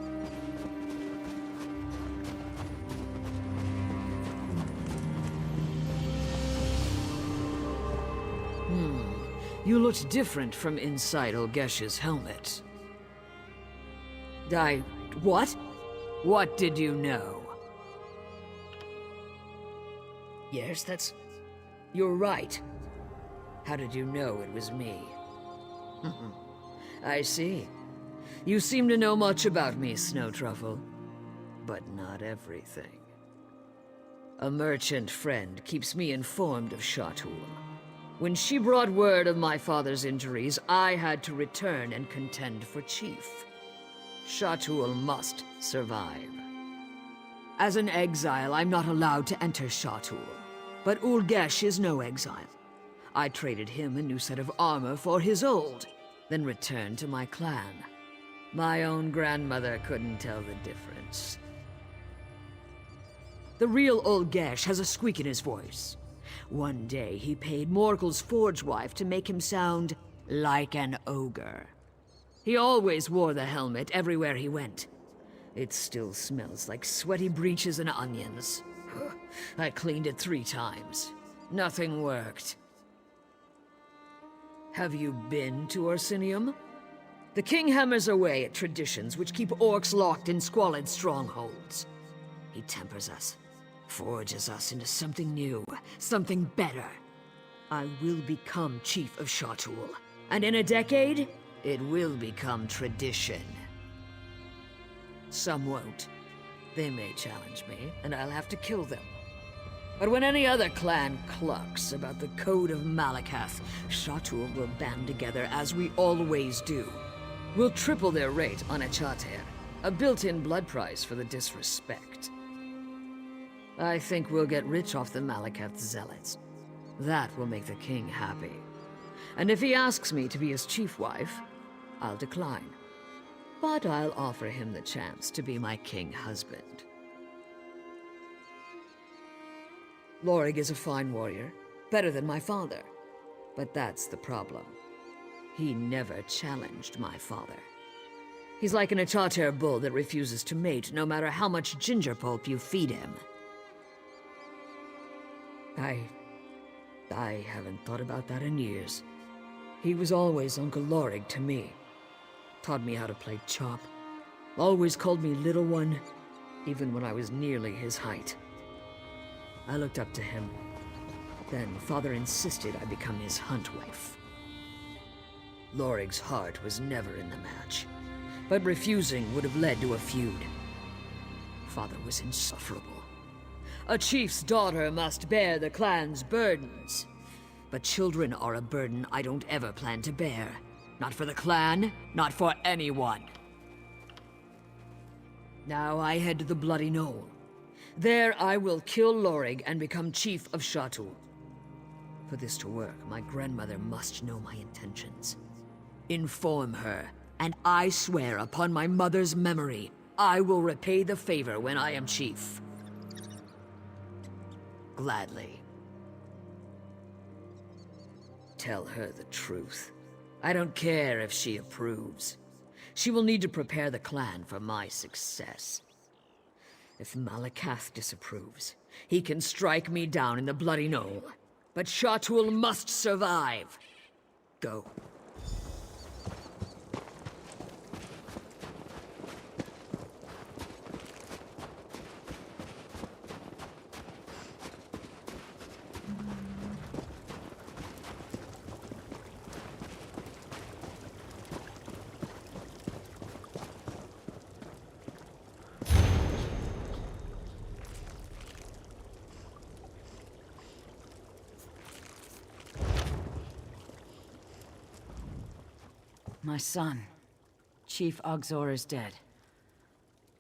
You looked different from inside Olgesh's helmet. What? What did you know? Yes, you're right. How did you know it was me? I see. You seem to know much about me, Snow Truffle. But not everything. A merchant friend keeps me informed of Shatul. When she brought word of my father's injuries, I had to return and contend for chief. Shatul must survive. As an exile, I'm not allowed to enter Shatul. But Ulgesh is no exile. I traded him a new set of armor for his old, then returned to my clan. My own grandmother couldn't tell the difference. The real Ulgesh has a squeak in his voice. One day, he paid Morgul's forge wife to make him sound like an ogre. He always wore the helmet everywhere he went. It still smells like sweaty breeches and onions. I cleaned it 3 times. Nothing worked. Have you been to Orsinium? The king hammers away at traditions which keep orcs locked in squalid strongholds. He tempers us. Forges us into something new, something better. I will become Chief of Shatul, and in a decade, it will become tradition. Some won't. They may challenge me, and I'll have to kill them. But when any other clan clucks about the Code of Malakath, Shatul will band together as we always do. We'll triple their rate on Echater, a built-in blood price for the disrespect. I think we'll get rich off the Malakath zealots. That will make the king happy. And if he asks me to be his chief wife, I'll decline. But I'll offer him the chance to be my king husband. Lorig is a fine warrior, better than my father. But that's the problem. He never challenged my father. He's like an Echater bull that refuses to mate no matter how much ginger pulp you feed him. I haven't thought about that in years. He was always Uncle Lorig to me. Taught me how to play chop. Always called me Little One, even when I was nearly his height. I looked up to him. Then Father insisted I become his hunt wife. Lorig's heart was never in the match, but refusing would have led to a feud. Father was insufferable. A chief's daughter must bear the clan's burdens. But children are a burden I don't ever plan to bear. Not for the clan, not for anyone. Now I head to the Bloody Knoll. There I will kill Lorig and become chief of Shatul. For this to work, my grandmother must know my intentions. Inform her, and I swear upon my mother's memory, I will repay the favor when I am chief. Gladly. Tell her the truth. I don't care if she approves. She will need to prepare the clan for my success. If Malakath disapproves, he can strike me down in the Bloody Knoll. But Shatul must survive. Go. My son, Chief Ogzor is dead.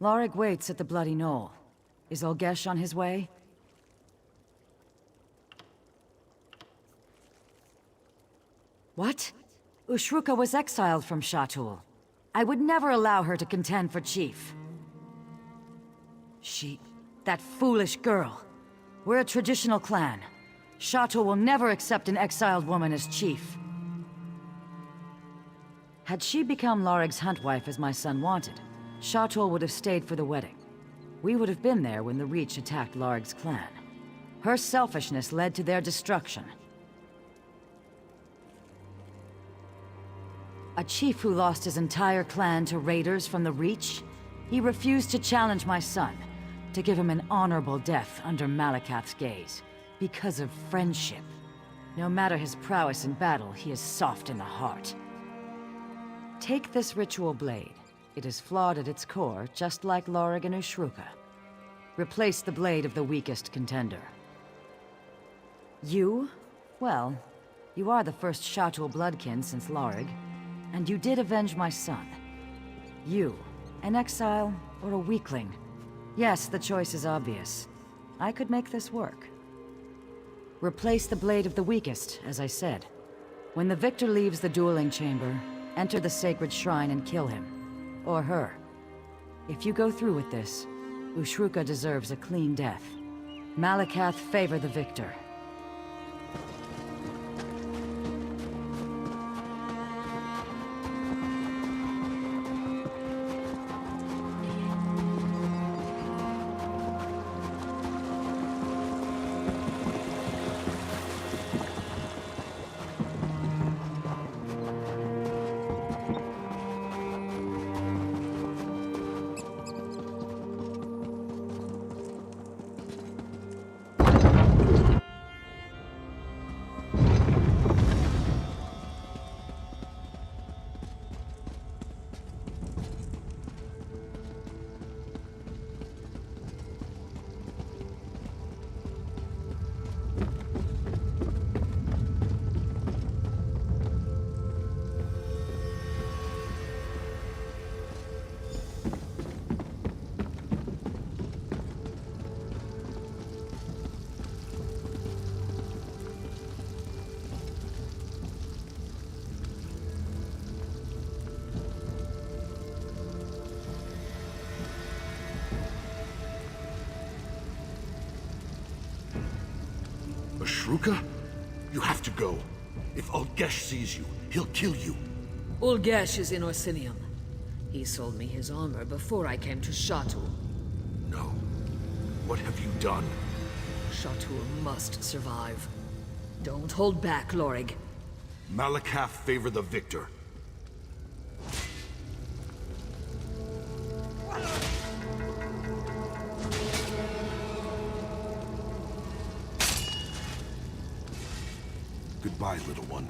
Lorig waits at the Bloody Knoll. Is Olgesh on his way? What? Ushruka was exiled from Shatul. I would never allow her to contend for chief. That foolish girl. We're a traditional clan. Shatul will never accept an exiled woman as chief. Had she become Larig's hunt wife as my son wanted, Shatul would have stayed for the wedding. We would have been there when the Reach attacked Larig's clan. Her selfishness led to their destruction. A chief who lost his entire clan to raiders from the Reach? He refused to challenge my son, to give him an honorable death under Malakath's gaze, because of friendship. No matter his prowess in battle, he is soft in the heart. Take this ritual blade. It is flawed at its core, just like Lorig and Ushruka. Replace the blade of the weakest contender. You? Well, you are the first Shatul bloodkin since Lorig, and you did avenge my son. You, an exile or a weakling? Yes, the choice is obvious. I could make this work. Replace the blade of the weakest, as I said. When the victor leaves the dueling chamber, enter the sacred shrine and kill him. Or her. If you go through with this, Ushruka deserves a clean death. Malakath favor the victor. Ashruka? You have to go. If Ulgesh sees you, he'll kill you. Ulgesh is in Orsinium. He sold me his armor before I came to Shatul. No. What have you done? Shatul must survive. Don't hold back, Lorig. Malakath favor the victor. Goodbye, little one.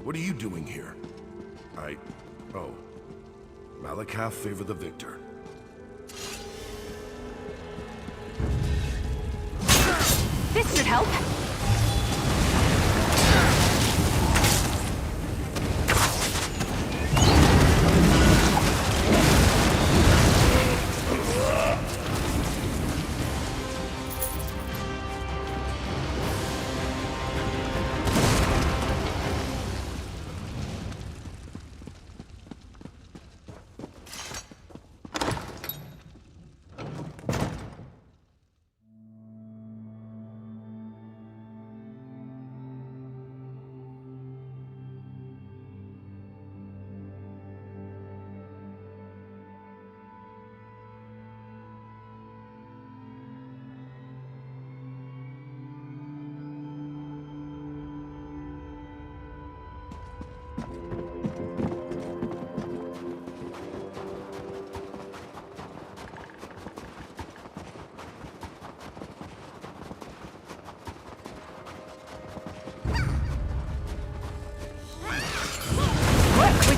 What are you doing here? Oh. Malakath favor the victor. This should help.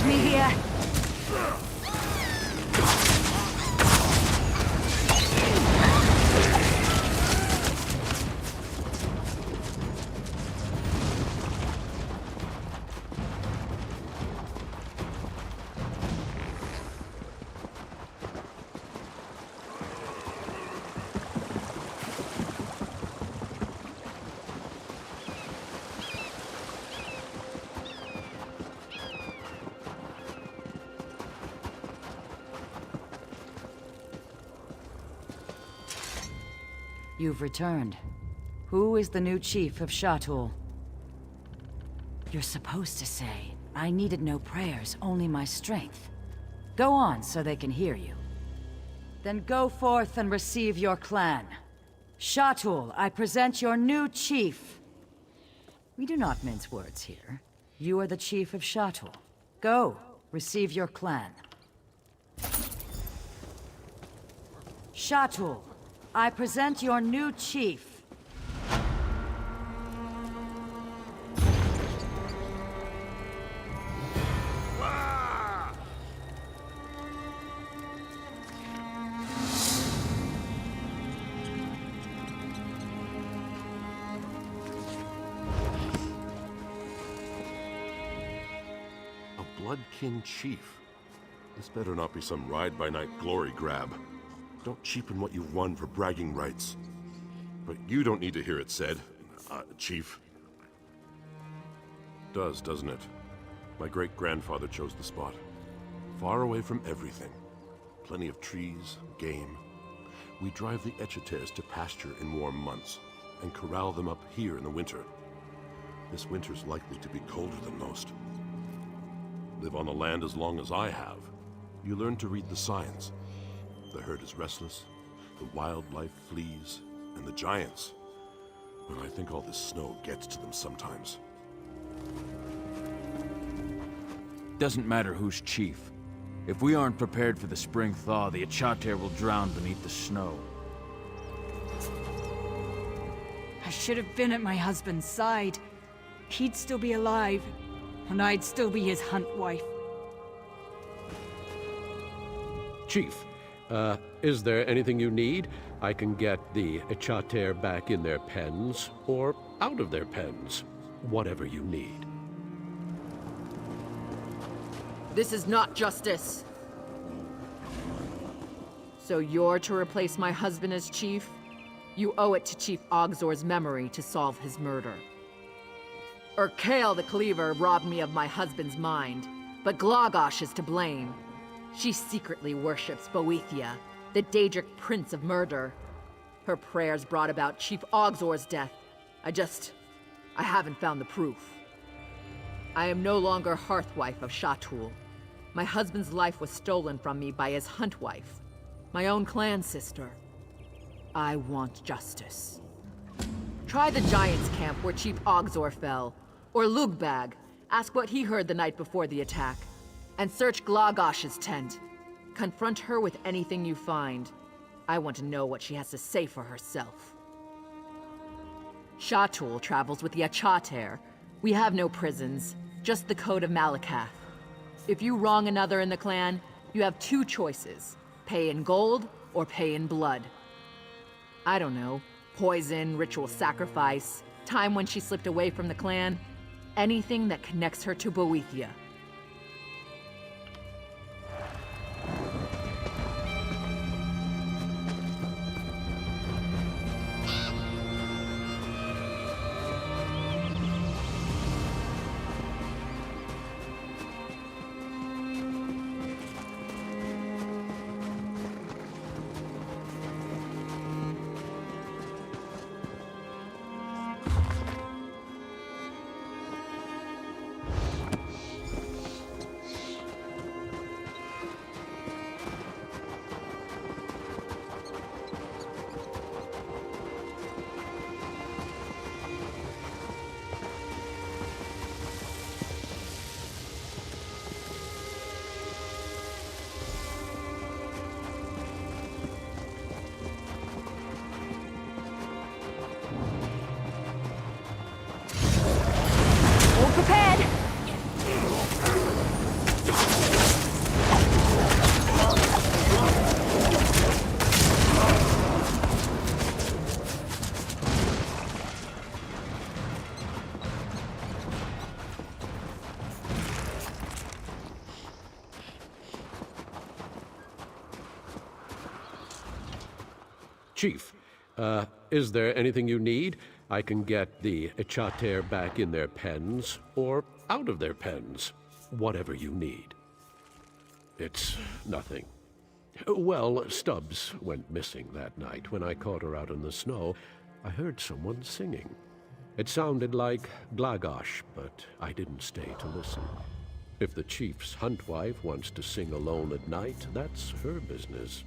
me here. You've returned. Who is the new chief of Shatul? You're supposed to say, I needed no prayers, only my strength. Go on so they can hear you. Then go forth and receive your clan. Shatul, I present your new chief. We do not mince words here. You are the chief of Shatul. Go, receive your clan. Shatul, I present your new chief. A Blood Kin chief? This better not be some ride-by-night glory grab. Don't cheapen what you've won for bragging rights. But you don't need to hear it said, Chief. Does, doesn't it? My great-grandfather chose the spot. Far away from everything. Plenty of trees, game. We drive the Echateres to pasture in warm months, and corral them up here in the winter. This winter's likely to be colder than most. Live on the land as long as I have. You learn to read the signs. The herd is restless, the wildlife flees, and the giants. But I think all this snow gets to them sometimes. Doesn't matter who's chief. If we aren't prepared for the spring thaw, the Echater will drown beneath the snow. I should have been at my husband's side. He'd still be alive, and I'd still be his hunt wife. Chief, is there anything you need? I can get the Echater back in their pens, or out of their pens. Whatever you need. This is not justice. So you're to replace my husband as chief? You owe it to Chief Ogzor's memory to solve his murder. Urkael the Cleaver robbed me of my husband's mind, but Glagosh is to blame. She secretly worships Boethia, the Daedric Prince of Murder. Her prayers brought about Chief Ogzor's death. I haven't found the proof. I am no longer Hearthwife of Shatul. My husband's life was stolen from me by his hunt wife, my own clan sister. I want justice. Try the Giants' camp where Chief Ogzor fell, or Lugbag. Ask what he heard the night before the attack. And search Glagosh's tent. Confront her with anything you find. I want to know what she has to say for herself. Shatul travels with the Echater. We have no prisons, just the Code of Malakath. If you wrong another in the clan, you have two choices. Pay in gold, or pay in blood. I don't know, poison, ritual sacrifice, time when she slipped away from the clan. Anything that connects her to Boethia. Chief, is there anything you need? I can get the Echater back in their pens, or out of their pens. Whatever you need. It's nothing. Well, Stubbs went missing that night. When I caught her out in the snow, I heard someone singing. It sounded like Glagosh, but I didn't stay to listen. If the chief's hunt wife wants to sing alone at night, that's her business.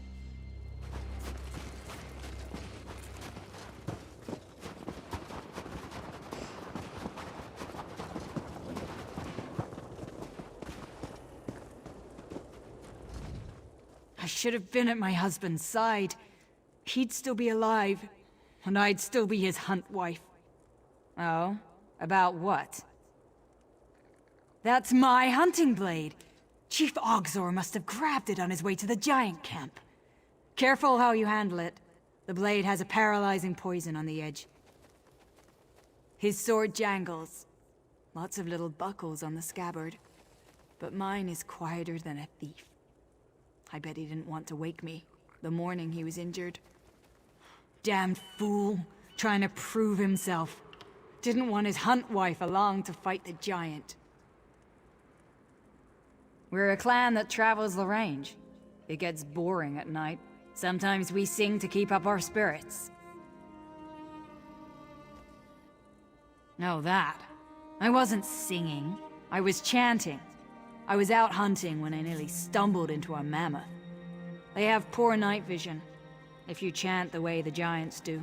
I should have been at my husband's side. He'd still be alive, and I'd still be his hunt wife. Oh? About what? That's my hunting blade. Chief Ogzor must have grabbed it on his way to the giant camp. Careful how you handle it. The blade has a paralyzing poison on the edge. His sword jangles. Lots of little buckles on the scabbard. But mine is quieter than a thief. I bet he didn't want to wake me the morning he was injured. Damned fool, trying to prove himself. Didn't want his hunt wife along to fight the giant. We're a clan that travels the range. It gets boring at night. Sometimes we sing to keep up our spirits. No, that. I wasn't singing. I was chanting. I was out hunting when I nearly stumbled into a mammoth. They have poor night vision. If you chant the way the giants do,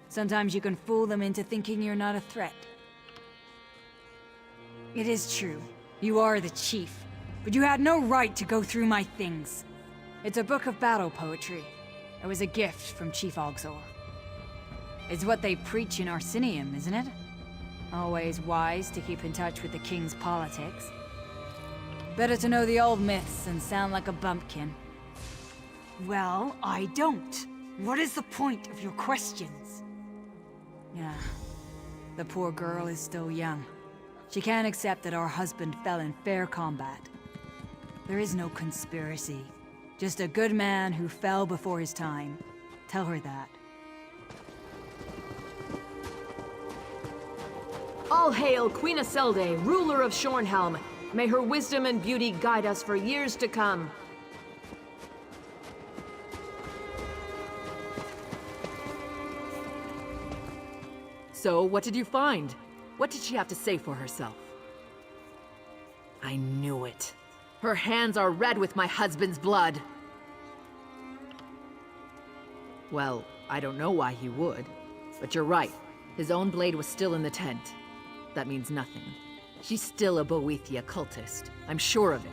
sometimes you can fool them into thinking you're not a threat. It is true. You are the chief. But you had no right to go through my things. It's a book of battle poetry. It was a gift from Chief Ogzor. It's what they preach in Arsinium, isn't it? Always wise to keep in touch with the king's politics. Better to know the old myths than sound like a bumpkin. Well, I don't. What is the point of your questions? Yeah, the poor girl is still young. She can't accept that our husband fell in fair combat. There is no conspiracy. Just a good man who fell before his time. Tell her that. All hail Queen Iselde, ruler of Shornhelm. May her wisdom and beauty guide us for years to come. So, what did you find? What did she have to say for herself? I knew it. Her hands are red with my husband's blood. Well, I don't know why he would. But you're right. His own blade was still in the tent. That means nothing. She's still a Boethia cultist. I'm sure of it.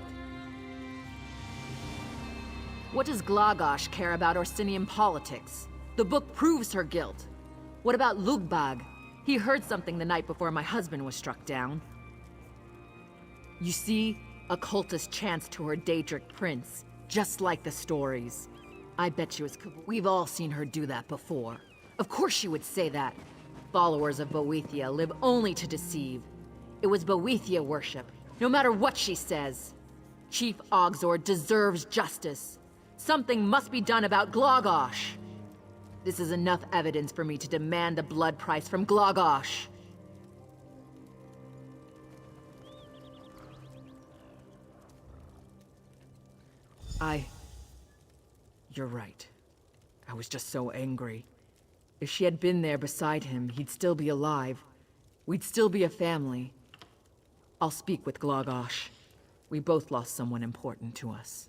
What does Glagosh care about Orsinian politics? The book proves her guilt. What about Lugbag? He heard something the night before my husband was struck down. You see, a cultist chants to her Daedric prince, just like the stories. I bet she was... We've all seen her do that before. Of course she would say that. Followers of Boethia live only to deceive. It was Boethia worship, no matter what she says. Chief Ogzor deserves justice. Something must be done about Glagosh. This is enough evidence for me to demand the blood price from Glagosh. You're right. I was just so angry. If she had been there beside him, he'd still be alive. We'd still be a family. I'll speak with Glagosh. We both lost someone important to us.